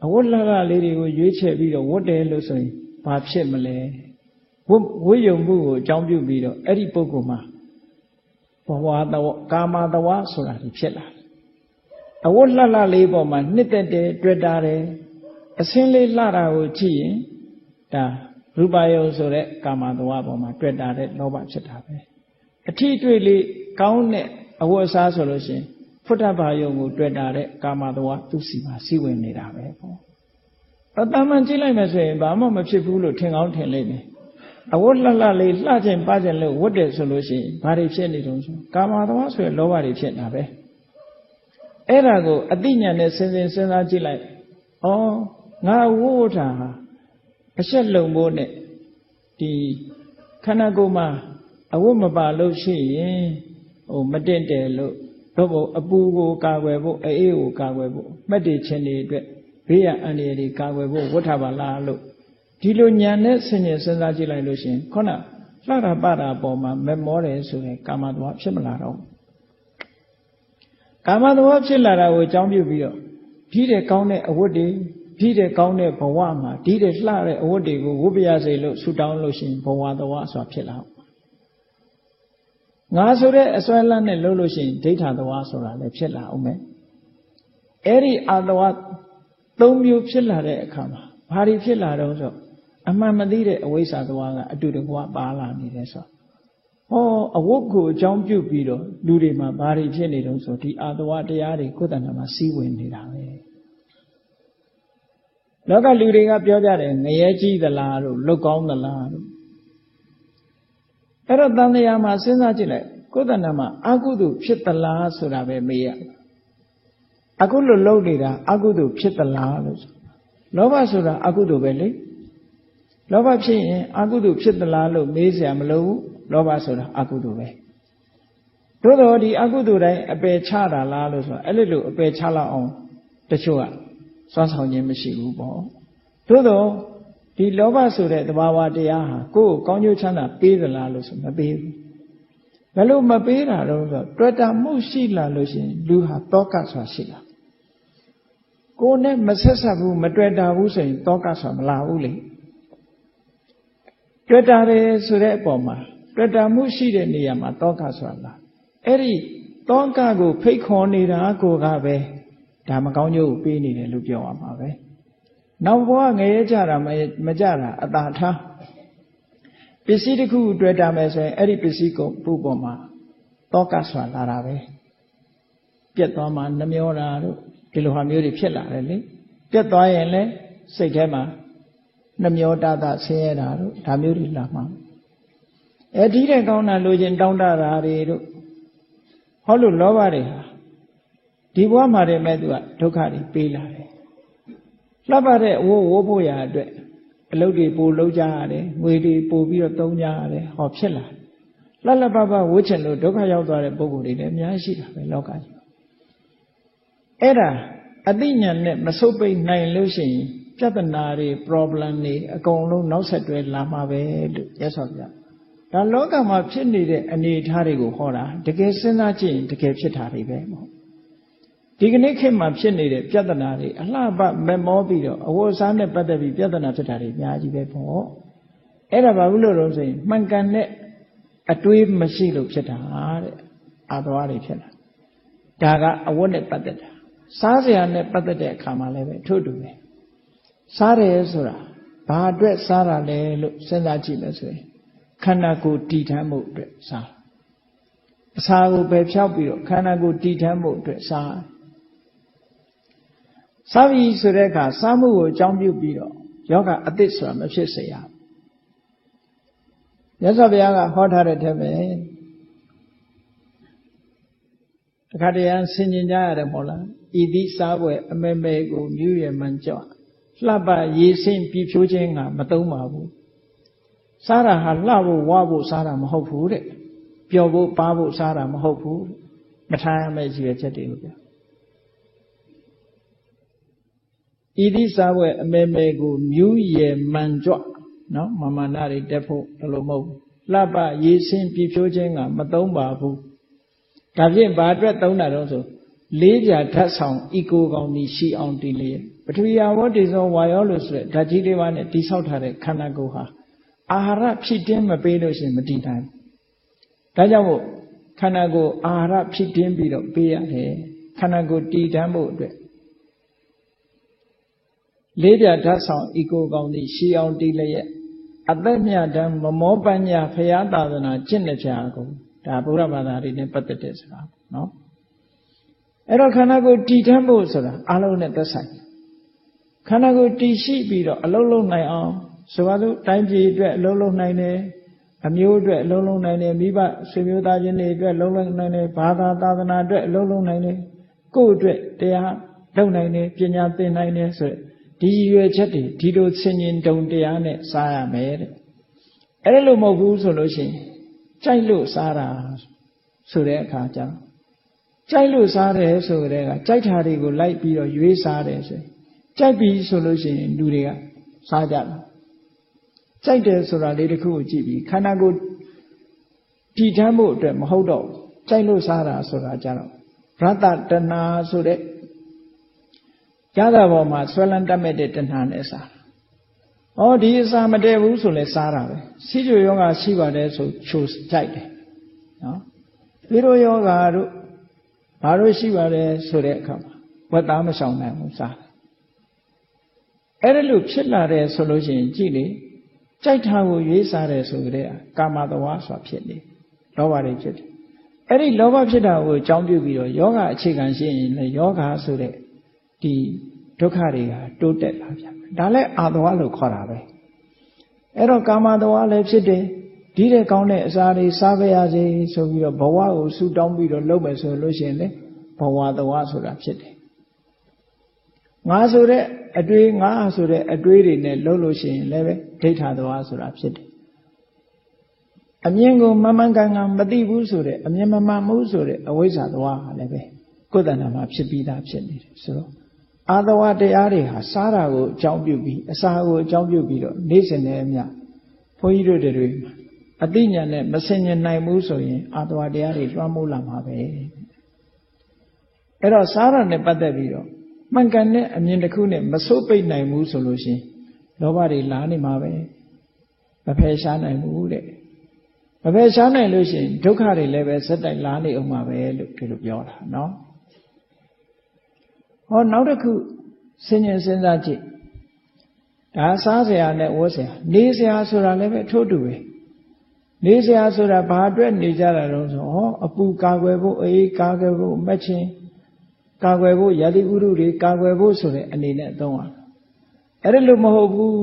အဝတ်လှလှလေးတွေကိုရွေးချယ်ပြီးတော့ဝတ်တယ်လို့ဆိုရင်ဘာဖြစ်မလဲဝတ်ယုံမှုကိုအကြောင်းပြုပြီးတော့အဲ့ဒီပုဂ္ဂိုလ်မှာဘဝတဝကာမတဝဆိုတာဖြစ်လာတယ်အဝတ်လှလှလေးပေါ်မှာနှစ်သက်တယ်တွေ့တာတယ်အစင်းလေးလှတာကိုကြည့်ရင်ဒါရူပယုံဆိုတဲ့ကာမတဝပေါ်မှာတွေ့တာတဲ့လောဘဖြစ်တာပဲအထီးတွေ့လေးကောင်းတဲ့အဝတ်အစားဆိုလို့ရှိရင်ဖုဒ္ဓဘာယုံကိုတွေ့တာတဲ့ကာမတဝသူစီမှာစီဝင်နေတာပဲပေါ့အတမန်ကြည့်လိုက်မယ်ဆိုရင်ဘာမှမဖြစ်ဘူးလို့ထင်ကောင်းထင်လိမ့်မယ်အဝတ်လှလှလေးလှခြင်းပခြင်းလို့ဝတ်တယ်ဆိုလို့ရှိရင်ဘာတွေဖြစ်နေတုံးဆိုကာမတဝဆိုရင်လောဘတွေဖြစ်တာပဲအဲ့ဒါကိုအတိညာနဲ့စဉ်းစားကြည့်လိုက်ဩငါဝို့တာဟာအရှက်လုံဖို့နဲ့ဒီခန္ဓာကိုယ်မှာအဝတ်မပါလို့ရှိရင်မတင့်တယ်လို့တော့အပူကိုကာကွယ်ဖို့အေးကိုကာကွယ်ဖို့မှတ်တည်ခြင်းတွေအတွက်ဘေးရန်အန္တရာယ်တွေကာကွယ်ဖို့ဝတ်ထားပါလားလို့ဒီလိုညာနဲ့ဆင်ញင်စဉ်းစားကြည့်လိုက်လို့ရှိရင်ခုနလှတာပတာပေါ်မှာမမောတယ်ဆိုရင်ကာမတဝဖြစ်မလာတော့ကာမတဝဖြစ်လာတာကိုအကြောင်းပြုပြီးတော့ဒီတဲ့ကောင်းတဲ့အဝတ်တွေဒီတဲ့ကောင်းတဲ့ဘဝမှာဒီတဲ့လှတဲ့အဝတ်တွေကိုဝတ်ပြရစေလို့ဆုတောင်းလို့ရှိရင်ဘဝတဝဆိုတာဖြစ်လာငါဆိုတဲ့အစွဲလန်းနဲ့လှုပ်လို့ရှိရင်ဒိဋ္ဌာတဝါဆိုတာလည်းဖြစ်လာအောင်မယ်အဲ့ဒီအာတဝါ၃မျိုးဖြစ်လာတဲ့အခါမှာဘာတွေဖြစ်လာတော့ဆိုအမှန်မသိတဲ့အဝိဇ္ဇာတဝါကအတူတကွပါလာနေတယ်ဆိုဟောအဝတ်ကိုအကြောင်းပြုပြီးတော့လူတွေမှာဘာတွေဖြစ်နေတုံးဆိုဒီအာတဝါတရားတွေကိုယ်တဏ္ဍာမှာစီးဝင်နေတာပဲ လောကလူတွေကပြောကြတယ်ငရဲကြီးသလားတို့လုတ်ကောင်းသလားတို့အဲ့တော့တန်တရားမှာစဉ်းစားကြည့်လိုက်ကိုယ်တဏ္ဍာမှာအကုသိုလ်ဖြစ်သလားဆိုတာပဲမေးရအခုလိုလုတ်နေတာအကုသိုလ်ဖြစ်သလားလို့လောဘဆိုတာအကုသိုလ်ပဲလေလောဘဖြစ်ရင်အကုသိုလ်ဖြစ်သလားလို့မေးเสียမလို့ဘူးလောဘဆိုတာအကုသိုလ်ပဲသို့တော်ဒီအကုသိုလ်တိုင်းအပယ်ချတာလားလို့ဆိုအဲ့လိုအပယ်ချလောက်အောင်တချို့ကစွမ်းဆောင်ခြင်းမရှိဘူးပေါ့သို့တော်ဒီလောဘဆိုတဲ့သဘာဝတရားဟာကိုယ့်ကိုကောင်းကျိုးချမ်းသာပေးသလားလို့ဆိုမပေးဘူးဘယ်လိုမပေးတာတော့ဆိုတွေ့တာမှုရှိလာလို့ရှိရင်လူဟာတောကဆိုတာရှိလာကိုယ်နဲ့မဆက်ဆက်ဘူးမတွေ့တာဘူးဆိုရင်တောကဆိုတာမလာဘူးလေတွေ့တာတယ်ဆိုတဲ့အပေါ်မှာတွေ့တာမှုရှိတဲ့နေရာမှာတောကဆိုတာလာအဲ့ဒီတောကကိုဖိတ်ခေါ်နေတာကိုကပဲဒါမကောင်းကျိုးကိုပေးနေတယ်လို့ပြောရမှာပဲနောက်ဘဝငရဲကြတာမကြတာအတာထားပစ္စည်းတစ်ခုတွေ့တာမယ်ဆိုရင်အဲ့ဒီပစ္စည်းကိုပုပေါ်မှာတောကဆိုတာလာတာပဲပြက်သွားမှနှမျောတာတို့ဒီလိုဟာမျိုးတွေဖြစ်လာတယ်လေပြက်သွားရင်လည်းစိတ်ထဲမှာနှမျောတာဆင်းရဲတာတို့ဒါမျိုးတွေလာမှာဒီတဲ့ကောင်းတာလိုချင်တောင်းတတာတွေတို့ဟောလို့လောဘတွေဟာဒီဘဝမှာတည်းမဲ့သူကဒုက္ခတွေပေးလာတယ်လှပတဲ့အဝိုးဝိုးဖို့ရာအတွက်အလုပ်တွေပို့လုပ်ကြရတယ်ငွေတွေပို့ပြီးတော့သုံးကြရတယ်ဟောဖြစ်လာလှလှပပဝှချင်လို့ဒုက္ခရောက်သွားတဲ့ပုဂ္ဂိုလ်တွေလည်းအများကြီးရှိတာပဲလောကကြီးအဲ့ဒါအသိဉာဏ်နဲ့မဆုပ်ပိတ်နိုင်လို့ရှိရင်ပြဿနာတွေ problem တွေအကုန်လုံးနောက်ဆက်တွဲလာမှာပဲလို့ရသော်ပြဒါလောကမှာဖြစ်နေတဲ့အနေအထားတွေကိုဟောတာတကယ်စဉ်းစားကြည့်ရင်တကယ်ဖြစ်တာတွေပဲပေါ့ဒီကနေ့ခေတ်မှာဖြစ်နေတဲ့ပြဿနာတွေအလှပမမောပြီးတော့အဝတ်အစားနဲ့ပတ်သက်ပြီးပြဿနာဖြစ်တာတွေအများကြီးပဲပေါ့အဲ့ဒါဘာလို့လို့ဆိုရင်မှန်ကန်တဲ့အတွေးမရှိလို့ဖြစ်တာတဲ့အာသဝါတွေဖြစ်တာဒါကအဝတ်နဲ့ပတ်သက်တာစားစရာနဲ့ပတ်သက်တဲ့အခါမှာလည်းပဲထို့တူပဲစားတယ်ဆိုတာဘာအတွက်စားတာလဲလို့စဉ်းစားကြည့်မယ်ဆိုရင်ခန္ဓာကိုယ်တည်ထမ်းမှုအတွက်စားအစာကိုပဲဖြောက်ပြီးတော့ခန္ဓာကိုယ်တည်ထမ်းမှုအတွက်စားပြီဆိုတဲ့အခါစားမှုကိုအကြောင်းပြုပြီးတော့ယောဂအသစ်ဆိုတာမဖြစ်စေရဘူးမြတ်စွာဘုရားကဟောထားတဲ့ထက်ပဲတခါတည်းဆင်ခြင်ကြရတယ်မဟုတ်လားဤသည့်စားပွဲအမဲမဲကိုမြူးရမှန်ကြော့လှပရေစင်းပြဖြိုးခြင်းကမသုံးပါဘူးစားတာဟာလှဖို့ဝါဖို့စားတာမဟုတ်ဘူးတဲ့ပျော်ဖို့ပါဖို့စားတာမဟုတ်ဘူးမထားရမယ့်ရည်ရွယ်ချက်တွေကိုပြဤသည့်စားပွဲအမဲမဲကိုမြူးရမှန်ကြော့နော်မမနာတွေတက်ဖို့ဘယ်လိုမဟုတ်ဘူးလှပရေစင်းပြဖြိုးခြင်းကမသုံးပါဘူးဒါဖြင့်ဘာအတွက်သုံးတာတော့ဆိုလေးပြဓာတ်ဆောင်ဤကိုကောင်ဒီရှိအောင်တည်လျက်ပထဝီယာဝတ္တိသောဝါယောလို့ဆိုတဲ့ဓာတ်ကြီးလေးပါးနဲ့တိဆောက်ထားတဲ့ခန္ဓာကိုယ်ဟာအာဟာရဖြစ်တင်းမပေးလို့ရှိရင်မတည်နိုင်ဘူးဒါကြောင့်မို့ခန္ဓာကိုယ်အာဟာရဖြစ်တင်းပြီးတော့ပေးရတယ်ခန္ဓာကိုယ်တည်တမ်းဖို့အတွက်လေးပြဓာတ်ဆောင်ဤကိုကောင်ဒီရှိအောင်တည်လျက်အသက်မြတ်တမ်းမမောပညာဖရာသာသနာကျင့်တဲ့ဖြာကိုဒါဗုဒ္ဓဘာသာတွေနဲ့ပတ်သက်တဲ့စကားနော်အဲ့တော့ခန္ဓာကိုယ်တည်ထမ်းဖို့ဆိုတာအလုံးနဲ့သက်ဆိုင်ခန္ဓာကိုယ်တည်ရှိပြီးတော့အလုံးလုံးနိုင်အောင်ဆိုပါစို့တိုင်းပြည်အတွက်အလုံးလုံးနိုင်တယ်အမျိုးအတွက်အလုံးလုံးနိုင်တယ်မိဘဆွေမျိုးသားချင်းတွေအတွက်လုံးလုံးနိုင်တယ်ဘာသာသာသနာအတွက်အလုံးလုံးနိုင်တယ်ကိုယ့်အတွက်တရားလုပ်နိုင်တယ်ပညာသင်နိုင်တယ်ဆိုတဲ့ဒီရည်ရွယ်ချက်တွေဒီလိုဆင်ញင်တုံတရားနဲ့စားရမယ်တဲ့အဲ့လိုမဟုတ်ဘူးဆိုလို့ရှိရင်ကြိုက်လို့စားတာဆိုတဲ့အခါကျတော့ကြိုက်လို့စားတယ်ဆိုတဲ့ကကြိုက်တာတွေကိုလိုက်ပြီးတော့ရွေးစားတယ်ဆိုရင်ကြိုက်ပြီဆိုလို့ရှိရင်လူတွေကစားကြတယ်ကြိုက်တယ်ဆိုတာလေးတစ်ခုကိုကြည့်ပြီးခန္ဓာကိုယ်တည်ထမ်းဖို့အတွက်မဟုတ်တော့ကြိုက်လို့စားတာဆိုတာကြတော့ရတ္တတဏှာဆိုတဲ့ရတာပေါ်မှာဆွဲလန်းတတ်မဲ့တဲ့တဏှာနဲ့စားဒီအစာမတည့်ဘူးဆိုလဲစားတာပဲစီးကျိုယောဂရှိပါတယ်ဆိုချိုကြိုက်တယ်နော်သေရောယောဂတို့ဘာလို့ရှိပါတယ်ဆိုတဲ့အခါမှာဝက်သားမဆောင်နိုင်ဘူးစားတယ်အဲ့ဒါလို့ဖြစ်လာတယ်ဆိုလို့ရှိရင်ကြည့်လေကြိုက်တာကိုရွေးစားတယ်ဆိုကြတဲ့ကာမတဝါဆိုတာဖြစ်နေလောဘတွေဖြစ်တယ်အဲ့ဒီလောဘဖြစ်တာကိုအကြောင်းပြုပြီးတော့ယောဂအခြေခံရှိရင်လေယောဂဆိုတဲ့ဒီဒုက္ခတွေကတိုးတက်လာပြန်မယ် ဒါလည်းအာတဝလို့ခေါ်တာပဲအဲ့တော့ကာမတဝလည်းဖြစ်တယ်ဒီတဲ့ကောင်းတဲ့အစာတွေစားပါရစေဆိုပြီးတော့ဘဝကိုဆူတောင်းပြီးတော့လုပ်မယ်ဆိုလို့ရှိရင်လေဘဝတဝဆိုတာဖြစ်တယ်ငါဆိုတဲ့အတွေးငါဆိုတဲ့အတွေးတွေနဲ့လုပ်လို့ရှိရင်လည်းပဲဒိဋ္ဌာတဝဆိုတာဖြစ်တယ်အမြင်ကိုမမှန်ကန်ကန်မသိဘူးဆိုတဲ့အမြင်မမှန်မှုဆိုတဲ့အဝိဇ္ဇာတဝဟာလည်းပဲကိုယ်တဏ္ဍာမှာဖြစ်ပြီးသားဖြစ်နေတယ်ဆိုတော့အာတဝတရားတွေဟာစားတာကိုအကြောင်းပြုပြီးအစာကိုအကြောင်းပြုပြီးတော့နေ့စဉ်နဲ့အမျှဘုန်းကြီးတို့တွေအသိဉာဏ်နဲ့မဆင်ញင်နိုင်ဘူးဆိုရင်အာတဝတရားတွေလွှမ်းမိုးလာမှာပဲအဲ့တော့စားရနဲ့ပတ်သက်ပြီးတော့မှန်ကန်တဲ့အမြင်တစ်ခုနဲ့မစိုးပိတ်နိုင်ဘူးဆိုလို့ရှိရင်လောဘတွေလာနေမှာပဲမဖယ်ရှားနိုင်ဘူးတဲ့မဖယ်ရှားနိုင်လို့ရှိရင်ဒုက္ခတွေလည်းပဲစက်တိုက်လာနေအောင်မှာပဲလို့ဒီလိုပြောတာเนาะဟောနောက်တစ်ခုစဉ်းကျင်စဉ်းစားကြည့်ဒါစားစရာနဲ့ဝတ်စရာနေစရာဆိုတာလည်းပဲထို့တူပဲနေစရာဆိုတာဘာအတွက်နေကြတာတော့ဆိုဟောအပူကာကွယ်ဖို့အေးကာကွယ်ဖို့မက်ချင်းကာကွယ်ဖို့ယတိဥရုတွေကာကွယ်ဖို့ဆိုတဲ့အနေနဲ့သုံးရအဲ့ဒါလို့မဟုတ်ဘူး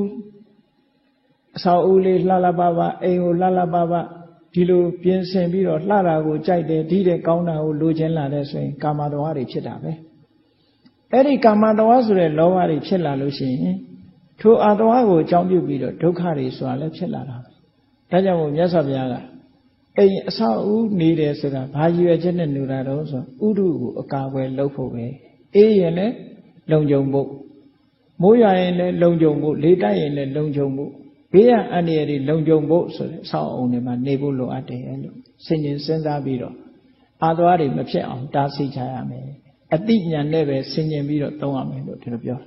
အဆောက်အဦလေးလှလှပပအိမ်ကိုလှလှပပဒီလိုပြင်ဆင်ပြီးတော့လှတာကိုကြိုက်တယ်ဒီတဲ့ကောင်းတာကိုလိုချင်လာတဲ့ဆိုရင်ကာမတဝါတွေဖြစ်တာပဲအဲ့ဒီကာမတဝါဆိုတဲ့လောဘတွေဖြစ်လာလို့ရှိရင်ထိုအာတဝါကိုအကြောင်းပြုပြီးတော့ဒုက္ခတွေဆိုတာလည်းဖြစ်လာတာပဲဒါကြောင့်မို့မြတ်စွာဘုရားကအိမ်အဆောက်အဦနေတယ်ဆိုတာဘာရည်ရွယ်ချက်နဲ့နေတာတော့ဆိုဥဒုကိုအကာအကွယ်လုပ်ဖို့ပဲအေးရင်လည်းလုံခြုံဖို့မိုးရွာရင်လည်းလုံခြုံဖို့လေတိုက်ရင်လည်းလုံခြုံဖို့ဘေးရန်အန္တရာယ်တွေလုံခြုံဖို့ဆိုတဲ့အဆောက်အဦတွေမှာနေဖို့လိုအပ်တယ်လို့စဉ်းကျင်စဉ်းစားပြီးတော့အာတဝါတွေမဖြစ်အောင်တားဆီးကြရမယ်အတိညာနဲ့ပဲစဉ်းကျင်ပြီးတော့သုံးရမယ်လို့ဒီလိုပြော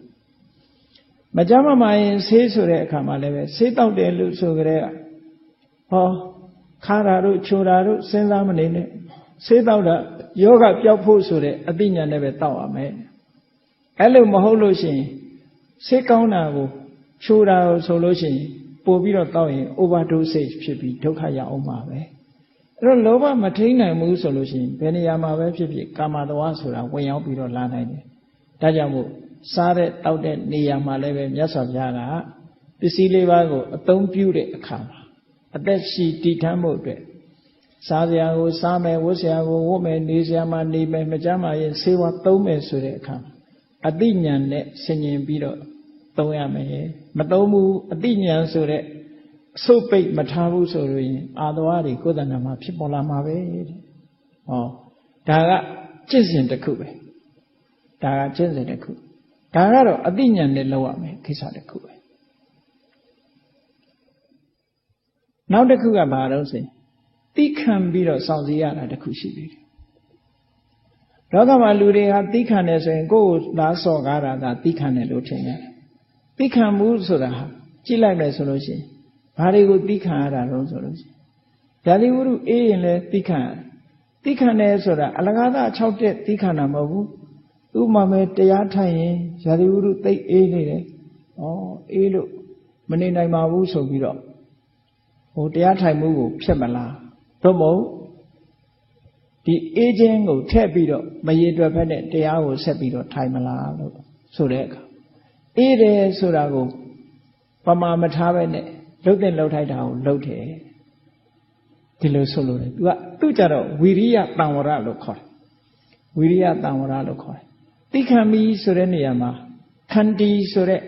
မကြမ်းမမာရင်ဆေးဆိုတဲ့အခါမှာလည်းပဲဆေးတောက်တယ်လို့ဆိုကြတဲ့ဟောခါတာတို့ချိုတာတို့စဉ်းစားမနေနဲ့ဆေးတောက်တာယောဂပျောက်ဖို့ဆိုတဲ့အတိညာနဲ့ပဲတောက်ရမယ်အဲ့လိုမဟုတ်လို့ရှိရင်ဆေးကောင်းတာကိုချိုတာကိုဆိုလို့ရှိရင်ပို့ပြီးတော့တောက်ရင် overdosage ဖြစ်ပြီးဒုက္ခရောက်အောင်ပါပဲအဲ့တော့လောဘမထိန်နိုင်ဘူးဆိုလို့ရှိရင်ဘယ်နေရာမှာပဲဖြစ်ဖြစ်ကာမတဝါဆိုတာဝင်ရောက်ပြီးတော့လာနိုင်တယ်ဒါကြောင့်မို့စားတဲ့တောက်တဲ့နေရာမှာလည်းပဲမြတ်စွာဘုရားကပစ္စည်းလေးပါးကိုအသုံးပြုတဲ့အခါမှာအသက်ရှိတည်ထမ်းဖို့အတွက်စားစရာကိုစားမယ်ဝတ်စရာကိုဝတ်မယ်နေစရာမှာနေမယ်မကြမ်းပါရင်ဆေးဝါးသုံးမယ်ဆိုတဲ့အခါအတိညာဏ်နဲ့ဆင်ញင်ပြီးတော့သုံးရမယ်မသုံးဘူးအတိညာဏ်ဆိုတဲ့အဆုတ်ပိတ်မထားဘူးဆိုလို့ရင်အာတဝါတွေကိုယ်တဏ္ဍာမှာဖြစ်ပေါ်လာမှာပဲတဲ့ဟောဒါကကျင့်စဉ်တစ်ခုပဲဒါကကျင့်စဉ်တစ်ခုဒါကတော့အတိညာဏ်နဲ့လုပ်ရမယ်ကိစ္စတစ်ခုပဲနောက်တစ်ခုကဘာလို့ဆိုရင်သိခံပြီးတော့စောင့်စည်းရတာတစ်ခုရှိသေးတယ်လောကမှာလူတွေဟာသိခံတယ်ဆိုရင်ကိုယ့်ကိုလားစော်ကားတာကသိခံတယ်လို့ထင်တယ်သိခံမှုဆိုတာဟာကြည့်လိုက်မယ်ဆိုလို့ရှိရင်ဘာတွေကိုသိခံရတာတော့ဆိုလို့ရှိရင်ဓာတိဝုရုအေးရင်လည်းသိခံရတယ်သိခံတယ်ဆိုတာအလကားသား6တက်သိခံတာမဟုတ်ဘူးဥပမာမဲ့တရားထိုင်ရင်ဓာတိဝုရုသိအေးနေတယ်ဩအေးလို့မနေနိုင်ပါဘူးဆိုပြီးတော့ဟိုတရားထိုင်မှုကိုဖျက်မလားသို့မဟုတ်ဒီအေးခြင်းကိုထည့်ပြီးတော့မရေတွက်ဖက်နဲ့တရားကိုဆက်ပြီးတော့ထိုင်မလားလို့ဆိုတဲ့အခါအေးတယ်ဆိုတာကိုပမာမထားပဲနဲ့လှုပ်တဲ့လှုပ်ထိုက်တာကိုလှုပ်တယ်ဒီလိုဆိုလို့တယ်သူကြတော့ဝီရိယတံဝရလို့ခေါ်တယ်ဝီရိယတံဝရလို့ခေါ်တယ်သိခံပြီးဆိုတဲ့နေရာမှာခန္တီဆိုတဲ့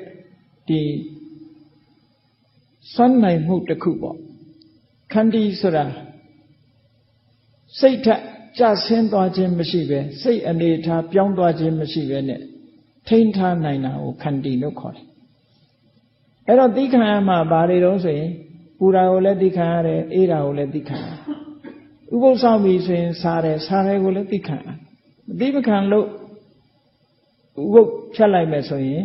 ဒီစွမ်းနိုင်မှုတစ်ခုပေါ့ခန္တီဆိုတာစိတ်ထက်ကြဆင်းသွားခြင်းမရှိပဲစိတ်အနေထားပြောင်းသွားခြင်းမရှိပဲနဲ့ထိန်းထားနိုင်တာကိုခန္တီလို့ခေါ်တယ်အဲ့တော့သိခံရမှာဘာတွေတော့ဆိုရင်ပူတာကိုလည်းသိခံရတယ်အေးတာကိုလည်းသိခံရတယ်ဥပုသ်ဆောင်ပြီဆိုရင်စားတယ်ကိုလည်းသိခံရတယ်မသိမခံလို့ဥပုသ်ဖြတ်လိုက်မယ်ဆိုရင်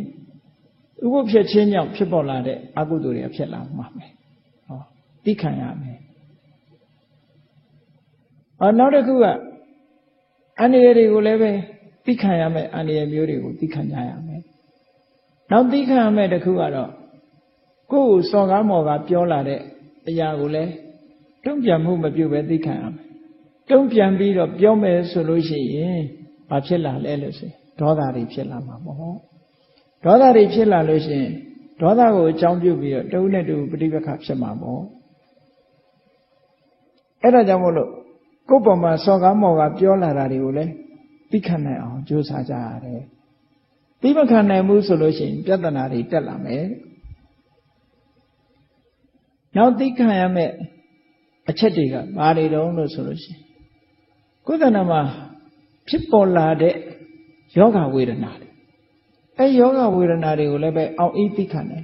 ဥပုသ်ဖြတ်ခြင်းကြောင့်ဖြစ်ပေါ်လာတဲ့အကုသိုလ်တွေဖြစ်လာမှာပဲဟောသိခံရမယ်နောက်တစ်ခုကအန္တရာယ်တွေကိုလည်းပဲသိခံရမယ်အန္တရာယ်မျိုးတွေကိုသိခံကြရမယ်နောက်သိခံရမယ်တစ်ခုကတော့ကိုယ့်ကိုစော်ကားမော်ကားပြောလာတဲ့အရာကိုလည်းတုံ့ပြန်မှုမပြုဘဲသိခံရမယ်တုံ့ပြန်ပြီးတော့ပြောမယ်ဆိုလို့ရှိရင်ဘာဖြစ်လာလဲလို့ဆိုရင်ဒေါသတွေဖြစ်လာမှာပေါ့ဒေါသတွေဖြစ်လာလို့ရှိရင် ဒေါသကိုအကြောင်းပြုပြီးတော့တဦးနဲ့တဦးပဋိပက္ခဖြစ်မှာပေါ့အဲ့ဒါကြောင့်မို့လို့ကိုယ့်ပေါ်မှာစော်ကားမော်ကားပြောလာတာတွေကိုလည်းသိခံနိုင်အောင်ကြိုးစားကြရတယ်သိမခံနိုင်ဘူးဆိုလို့ရှိရင်ပြဿနာတွေတက်လာမယ်နောက်သိခံရမယ့်အချက်တွေကဘာတွေတုံးလို့ဆိုလို့ရှိရင်ကိုယ်တဏ္ဍာမှာဖြစ်ပေါ်လာတဲ့ယောဂဝေဒနာတွေအဲယောဂဝေဒနာတွေကိုလည်းပဲအောင်ဤသိခံတယ်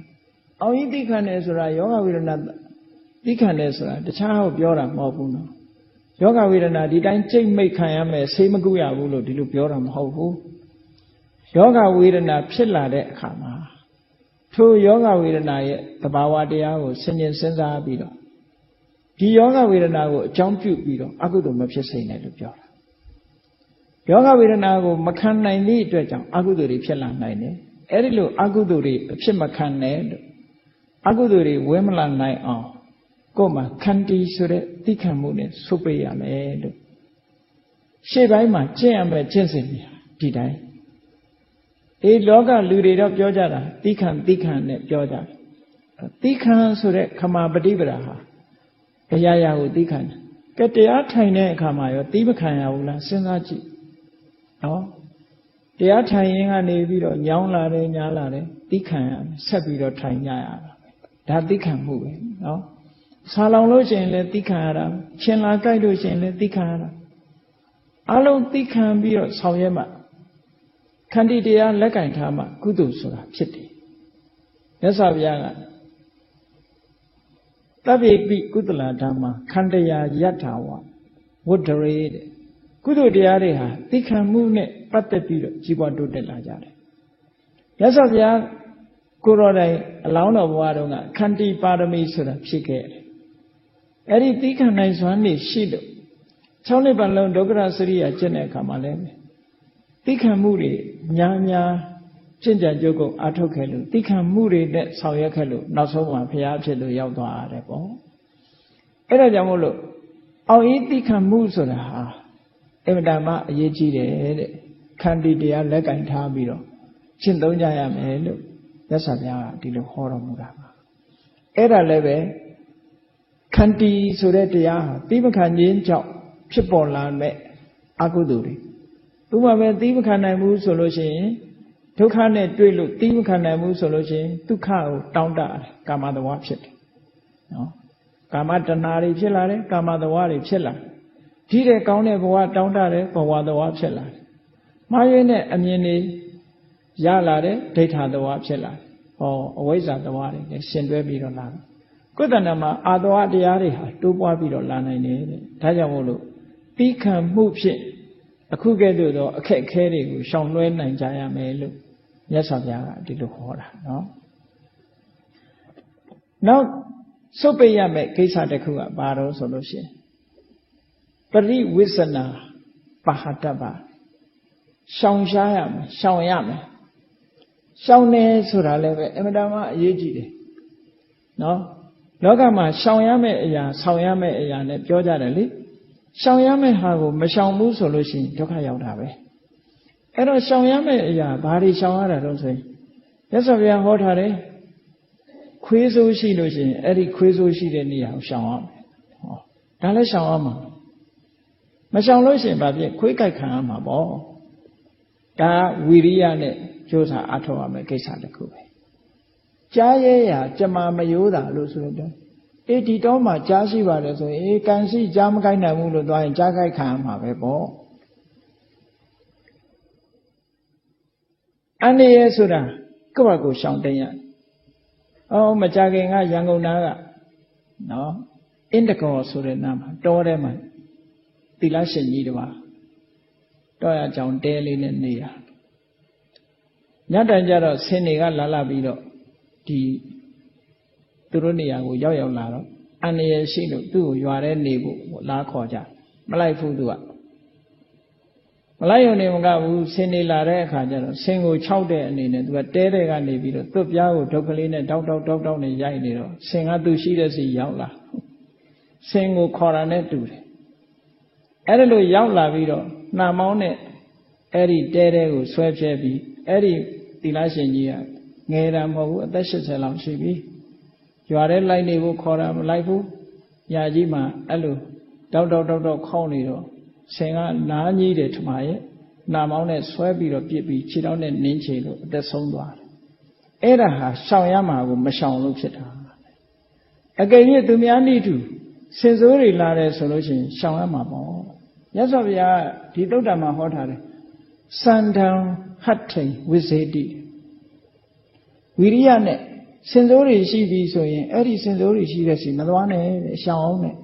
အောင်ဤသိခံတယ်ဆိုတာယောဂဝေဒနာသိခံတယ်ဆိုတာတခြားကိုပြောတာမဟုတ်ဘူးနော်ယောဂဝေဒနာဒီတိုင်းကြိတ်မိတ်ခံရမယ်ဆေးမကုရဘူးလို့ဒီလိုပြောတာမဟုတ်ဘူးယောဂဝေဒနာဖြစ်လာတဲ့အခါမှာထိုယောဂဝေဒနာရဲ့သဘာဝတရားကိုဆင်ခြင်စဉ်းစားပြီးတော့ဒီယောဂဝေဒနာကိုအကြောင်းပြုပြီးတော့အကုသိုလ်မဖြစ်စေနဲ့လို့ပြောတာယောဂဝေဒနာကိုမခံနိုင်သည့်အတွက်ကြောင့်အကုသိုလ်တွေဖြစ်လာနိုင်တယ်အဲ့ဒီလိုအကုသိုလ်တွေအဖြစ်မခံနဲ့လို့အကုသိုလ်တွေဝင်မလာနိုင်အောင်ကိုယ်မှာခန္တီဆိုတဲ့သိခံမှုနဲ့ဆုပ်ပေးရမယ်လို့ရှေ့ပိုင်းမှာကျင့်ရမယ်ကျင့်စဉ်များဒီတိုင်းလောကလူတွေတော့ပြောကြတာသိခံနဲ့ပြောကြတယ်သိခံဆိုတဲ့ခမာပฏิပဒါဟာအရာရာကိုသိခံတယ်ကဲတရားထိုင်တဲ့အခါမှာရောသိမခံရဘူးလားစဉ်းစားကြည့်နော်တရားထိုင်ရင်ကနေပြီးတော့ညောင်းလာတယ်ညားလာတယ်သိခံရမယ်ဆက်ပြီးတော့ထိုင်ကြရတာဒါသိခံမှုပဲနော်ဆာလောင်လို့ရှိရင်လည်းသိခံရတာရှင်လာကြိုက်လို့ရှိရင်လည်းသိခံရတာအလုံးသိခံပြီးတော့ဆောင်ရွက်မှခန္တီတရားလက်ကင်ထားမှကုသိုလ်ဆိုတာဖြစ်တယ်မြတ်စွာဘုရားကတဗ္ဗေပိကုသလဓမ္မခန္တရာယတ္ထာဝဝတ္တရေတဲ့ကုသိုလ်တရားတွေဟာသိခံမှုနဲ့ပတ်သက်ပြီးတော့ကြီးပွားတိုးတက်လာကြတယ်မြတ်စွာဘုရားကိုယ်တော်တိုင်အလောင်းတော်ဘဝတုန်းကခန္တီပါရမီဆိုတာဖြစ်ခဲ့တယ်အဲ့ဒီသိခံနိုင်စွမ်းနေရှိလို့6နှစ်ပတ်လုံးဒုက္ခရစရိယာကျင့်တဲ့အခါမှာလည်းသိခံမှုတွေများကျင့်ကြံကြုတ်ကုန်အထုတ်ခဲ့လို့သိခံမှုတွေနဲ့ဆောင်ရွက်ခဲ့လို့နောက်ဆုံးမှာဘုရားဖြစ်လို့ရောက်သွားရတယ်ပေါ့အဲ့ဒါကြောင့်မို့လို့အောင်ဤသိခံမှုဆိုတာဟာအင်မတန်မှအရေးကြီးတယ်တဲ့ခန္တီတရားလက်ကင်ထားပြီးတော့ရှင်းသုံးကြရမယ်လို့မြတ်စွာဘုရားကဒီလိုဟောတော်မူတာပါအဲ့ဒါလည်းပဲခန္တီဆိုတဲ့တရားဟာသိမခံခြင်းကြောင့်ဖြစ်ပေါ်လာမဲ့အကုသိုလ်တွေသူမှပဲသိမခံနိုင်ဘူးဆိုလို့ရှိရင်ဒုက္ခနဲ့တွေ့လို့သိမခံနိုင်ဘူးဆိုလို့ရှိရင်ဒုက္ခကိုတောင်းတတယ်ကာမတဝါဖြစ်တယ်နော်ကာမတဏှာတွေဖြစ်လာတယ်ကာမတဝါတွေဖြစ်လာဒီတဲ့ကောင်းတဲ့ဘဝတောင်းတတယ်ဘဝတဝါဖြစ်လာတယ်မှားယွင်းတဲ့အမြင်တွေရလာတယ်ဒိဋ္ဌာတဝါဖြစ်လာတယ်ဟောအဝိဇ္ဇာတဝါတွေလည်းရှင်တွဲပြီးတော့လာတယ်ကုသဏမှာအာတဝတရားတွေဟာတိုးပွားပြီးတော့လာနိုင်တယ်တဲ့ဒါကြောင့်မို့လို့ပြီးခံမှုဖြင့်အခုကဲ့သို့သောအခက်အခဲတွေကိုရှောင်လွှဲနိုင်ကြရမယ်လို့မြတ်စွာဘုရားကဒီလိုဟောတာနော်နောက်စုပ်ပိတ်ရမယ့်ကိစ္စတစ်ခုကဘာလို့ဆိုလို့ရှိရင်ပရိဝိသနာပဟတ္တပရှောင်ရှားရမယ်ရှောင်ရမယ်ရှောင်တယ်ဆိုတာလည်းပဲအမှန်တမ်းအရေးကြီးတယ်နော်လောကမှာရှောင်ရမယ့်အရာဆောင်ရမယ့်အရာနဲ့ပြောကြတယ်လေရှောင်ရမယ့်ဟာကိုမရှောင်ဘူးဆိုလို့ရှိရင်ဒုက္ခရောက်တာပဲအဲ့တော့ရှောင်ရမယ့်အရာဘာတွေရှောင်ရတာတော့ဆိုရင်မြတ်စွာဘုရားဟောထားတယ်ခွေးဆိုးရှိလို့ရှိရင်အဲ့ဒီခွေးဆိုးရှိတဲ့နေရာကိုရှောင်ရမယ်ဟောဒါလည်းရှောင်ရမှာမရှောင်လို့ရှိရင်ဘာဖြစ်ခွေးကြိုက်ခံရမှာပေါ့ဒါဝီရိယနဲ့ကြိုးစားအထောက်ရမယ်ကိစ္စတစ်ခုပဲကြားရဲရာကြမှာမယိုးတာလို့ဆိုတော့ဒီတော့မှကြားရှိပါတယ်ဆိုရင်ကံရှိကြားမကိုက်နိုင်ဘူးလို့သွားရင်ကြားကိုက်ခံရမှာပဲပေါ့အနေရဆိုတာကိုယ့်ဘာကိုရှောင်တိန်ရမကြခင်ကရန်ကုန်သားကနော်အင်းတကောဆိုတဲ့နာမတောထဲမှာသီလရှင်ကြီးတပါးတောရကြောင်တဲလေးနဲ့နေတာညတိုင်ကြတော့ဆင်းတွေကလာပြီးတော့ဒီသူတို့နေရာကိုရောက်လာတော့အန္တရာယ်ရှိလို့သူ့ကိုရွာထဲနေဖို့လာခေါ်ကြမလိုက်ဘူးသူကမလိုက်ရုံနဲ့မကဘူးဆင်းနေလာတဲ့အခါကျတော့ဆင်းကိုခြောက်တဲ့အနေနဲ့သူကတဲတဲ့ကနေပြီးတော့သွပ်ပြားကိုဒုက္ခလေးနဲ့တောက်နဲ့ရိုက်နေတော့ဆင်းကသူရှိတဲ့စီရောက်လာဆင်းကိုခေါ်တာနဲ့တူတယ်အဲ့ဒါလိုရောက်လာပြီးတော့နှာမောင်းနဲ့အဲ့ဒီတဲကိုဆွဲဖြဲပြီးအဲ့ဒီသီလရှင်ကြီးက ငယ်တာမဟုတ်ဘူးအသက်80လောက်ရှိပြီရွာထဲလိုက်နေဖို့ခေါ်တာမလိုက်ဘူးညာကြီးမှာအဲ့လိုတောက်ခေါင်းနေတော့ဆင်ကနားကြီးတယ်ထမရဲ့နာမောင်းနဲ့ဆွဲပြီးတော့ပြစ်ပြီးခြေထောက်နဲ့နင်းချေလို့အသက်ဆုံးသွားတယ်အဲ့ဒါဟာရှောင်ရမှာကိုမရှောင်လို့ဖြစ်တာအကယ်၍သူများနည်းတူစင်စိုးတွေလာတယ်ဆိုလို့ရှိရင်ရှောင်ရမှာပေါ့မြတ်စွာဘုရားဒီသုတ္တမှာဟောထားတယ်စန္ဒံဟတ်ထိန်ဝိဇေတိဝိရိယနဲ့စင်စိုးတွေရှိပြီဆိုရင်အဲ့ဒီစင်စိုးတွေရှိတဲ့စီမသွားနဲ့ရှောင်အောင်နဲ့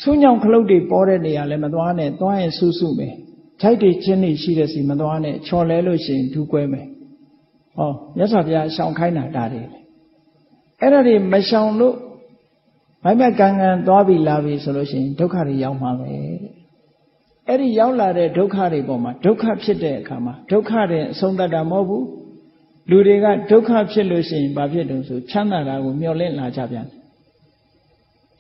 ဆူးညောင်ခလုတ်တွေပေါ်တဲ့နေရာလည်းမသွားနဲ့သွားရင်ဆူးမယ်ခြိုက်တွေချင်းတွေရှိတဲ့စီမသွားနဲ့ချော်လဲလို့ရှိရင်ဒူးကွဲမယ်ဟောမြတ်စွာဘုရားရှောင်ခိုင်းတာဒါတွေအဲ့ဒါတွေမရှောင်လို့မိုက်မက်ကန်းသွားပြီလာပြီဆိုလို့ရှိရင်ဒုက္ခတွေရောက်မှာပဲအဲ့ဒီရောက်လာတဲ့ဒုက္ခတွေပေါ်မှာဒုက္ခဖြစ်တဲ့အခါမှာဒုက္ခတွေအဆုံးသတ်တာမဟုတ်ဘူးလူတွေကဒုက္ခဖြစ်လို့ရှိရင်ဘာဖြစ်တုံးဆိုချမ်းသာတာကိုမျှော်လင့်လာကြပြန်တယ်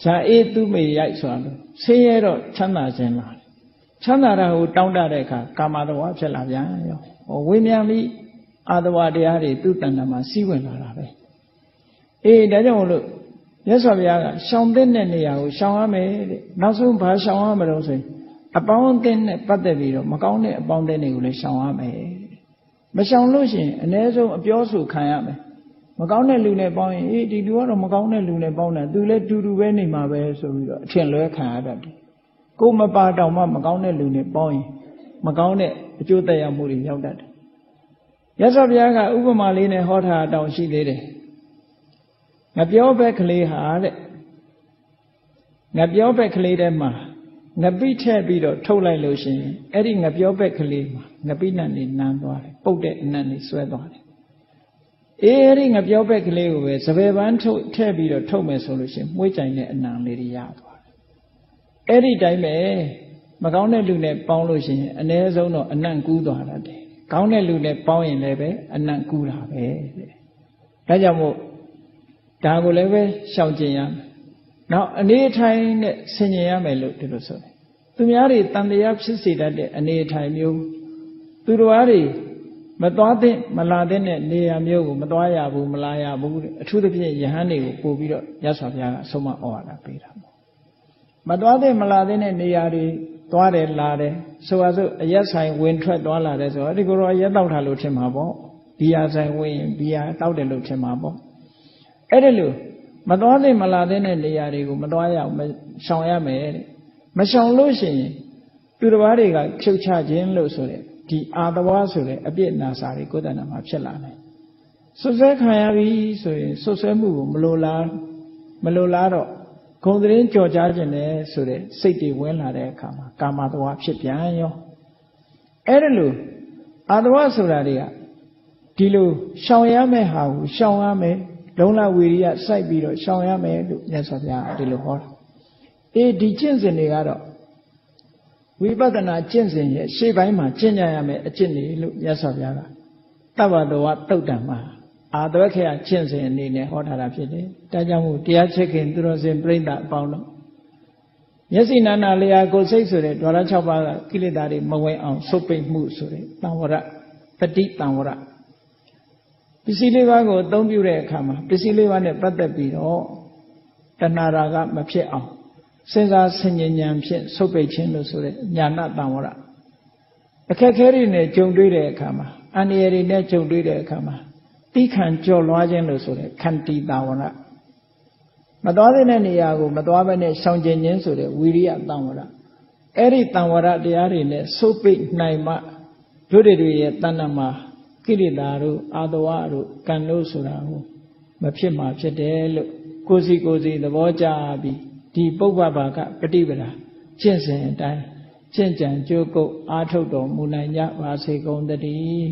။ဇာအေးသူမေရိုက်ဆိုတာလို့ဆင်းရဲတော့ချမ်းသာခြင်းလာတယ်။ချမ်းသာတာကိုတောင်းတတဲ့အခါကာမတဝါဖြစ်လာပြန်ရော။ဝိညာဉ်ပြီးအာတဝတရားတွေသူ့တဏ္ဍာမှာစီးဝင်လာတာပဲ။အေးဒါကြောင့်မလို့မြတ်စွာဘုရားကရှောင်တဲ့နေရာကိုရှောင်ရမယ်တဲ့။နောက်ဆုံးဘာရှောင်ရမလို့ဆိုရင်အပေါင်းအသင်းနဲ့ပတ်သက်ပြီးတော့မကောင်းတဲ့အပေါင်းအသင်းတွေကိုလည်းရှောင်ရမယ်မရှောင်လို့ရှိရင်အ ਨੇ ဆုံးအပြောဆိုခံရမယ်မကောင်းတဲ့လူနဲ့ပေါင်းရင်အေးဒီလူကတော့မကောင်းတဲ့လူနဲ့ပေါင်းတာသူလည်းတူတူပဲနေမှာပဲဆိုပြီးတော့အထင်လွဲခံရတတ်တယ်ကိုမပါတောင်မှမကောင်းတဲ့လူနဲ့ပေါင်းရင်မကောင်းတဲ့အကျိုးသက်ရောက်မှုတွေရောက်တတ်တယ်ရသော်ဘုရားကဥပမာလေးနဲ့ဟောထားတောင်ရှိသေးတယ်ငပြောဘက်ကလေးဟာတဲ့ငပြောဘက်ကလေးထဲမှာငပိထည့်ပြီးတော့ထုတ်လိုက်လို့ရှိရင်အဲ့ဒီငပြောဘက်ကလေးမှာငပိနတ်နေနမ်းသွားတယ်ပုတ်တဲ့အနတ်နေဆွဲသွားတယ်အေးအဲ့ဒီငပြောဘက်ကလေးကိုပဲစပယ်ပန်းထုတ်ထည့်ပြီးတော့ထုတ်မယ်ဆိုလို့ရှိရင်မွှေးကြိုင်တဲ့အနံလေးတွေရသွားတယ်အဲ့ဒီတိုင်းပဲမကောင်းတဲ့လူနဲ့ပေါင်းလို့ရှိရင်အ ਨੇ ဆုံးတော့အနံ့ကူးသွားတတ်တယ်ကောင်းတဲ့လူနဲ့ပေါင်းရင်လည်းပဲအနံ့ကူးတာပဲတဲ့ဒါကြောင့်မို့ဒါကိုလည်းပဲရှောင်ကျင်ရမယ်နောက်အနေထိုင်နဲ့ဆင်ញင်ရမယ်လို့ဒီလိုဆိုတယ်သူများတွေတန်တရားဖြစ်စေတတ်တဲ့အနေထိုင်မျိုးသူတို့အားတွေမသွားတဲ့မလာတဲ့နေရာမျိုးကိုမသွားရဘူးမလာရဘူးအထူးသဖြင့်ယဟန်တွေကိုပို့ပြီးတော့ရသော်ဘုရားကအဆုံးမဩဝါဒပေးတာပေါ့မသွားတဲ့မလာတဲ့နေရာတွေသွားတယ်လာတယ်ဆိုပါစို့အရက်ဆိုင်ဝင်ထွက်သွားလာတယ်ဆိုတော့ဒီကိုယ်တော်ရက်တောက်တာလို့ထင်မှာပေါ့ဘီယာဆိုင်ဝင်ရင်ဘီယာတောက်တယ်လို့ထင်မှာပေါ့အဲ့ဒါလို့မသွားတဲ့မလာတဲ့နေရာတွေကိုမသွားရအောင်ရှောင်ရမယ်တဲ့မရှောင်လို့ရှိရင်သူတစ်ပါးတွေကဖြုတ်ချခြင်းလို့ဆိုတဲ့ဒီအာတဝါဆိုတဲ့အပြစ်နာစာတွေကိုယ်တဏ္ဍာမှာဖြစ်လာတယ်ဆွဆွဲခံရပြီဆိုရင်ဆွဆွဲမှုကိုမလိုလားတော့ဂုံသတင်းကြော်ကြားခြင်းနဲ့ဆိုတဲ့စိတ်တွေဝင်လာတဲ့အခါမှာကာမတဝါဖြစ်ပြန်ရောအဲ့ဒါလို့အာတဝါဆိုတာတွေကဒီလိုရှောင်ရမယ့်ဟာကိုရှောင်ရမယ်လုံလဝီရိယစိုက်ပြီးတော့ရှောင်ရမယ်လို့မြတ်စွာဘုရားဒီလိုဟောတာအေးဒီကျင့်စဉ်တွေကတော့ဝိပဿနာကျင့်စဉ်ရဲ့ရှေ့ပိုင်းမှာကျင့်ကြရမယ်အကျင့်တွေလို့မြတ်စွာဘုရားကတပ္ပတဝသုတ်တံမှာအာသဝခေယကျင့်စဉ်အနေနဲ့ဟောထားတာဖြစ်တယ်။ဒါကြောင့်မို့တရားချစ်ခင်သူတော်စင်ပြိဋ္ဌာအပေါင်းတို့မျက်စိနာနာလျာကိုယ်စိတ်ဆိုတဲ့ဓဝရ6ပါးကကိလေသာတွေမဝင်အောင်ဆုတ်ပိတ်မှုဆိုတဲ့တံဝရတတိတံဝရပစ္စည်းလေးပါးကိုအသုံးပြုတဲ့အခါမှာပစ္စည်းလေးပါးနဲ့ပတ်သက်ပြီးတော့တဏှာရာဂမဖြစ်အောင်စဉ်းစားဆင်ញဉဏ်ဖြင့်ဆုတ်ပိတ်ခြင်းလို့ဆိုတဲ့ညာဏတံဝရအခက်ခဲတွေနဲ့ကြုံတွေ့တဲ့အခါမှာအန္တရာယ်တွေနဲ့ကြုံတွေ့တဲ့အခါမှာတိခံကြော်လွှားခြင်းလို့ဆိုတဲ့ခန္တီတံဝရမသွားတဲ့နေရာကိုမသွားဘဲနဲ့ရှောင်ကျဉ်ခြင်းဆိုတဲ့ဝီရိယတံဝရအဲ့ဒီတံဝရတရားတွေနဲ့ဆုတ်ပိတ်နိုင်မှတို့တွေရဲ့တဏ္ဍမှာကိလေသာတို့အာတဝတို့ကံတို့ဆိုတာကိုမဖြစ်မှာဖြစ်တယ်လို့ကိုယ်စီသဘောကျပြီးဒီပုပ္ပဘာကပฏิပဒါကျင့်စဉ်အတိုင်းကျင့်ကြံကြိုးကုပ်အားထုတ်တော်မူနိုင်ကြပါစေကုန်သတည်း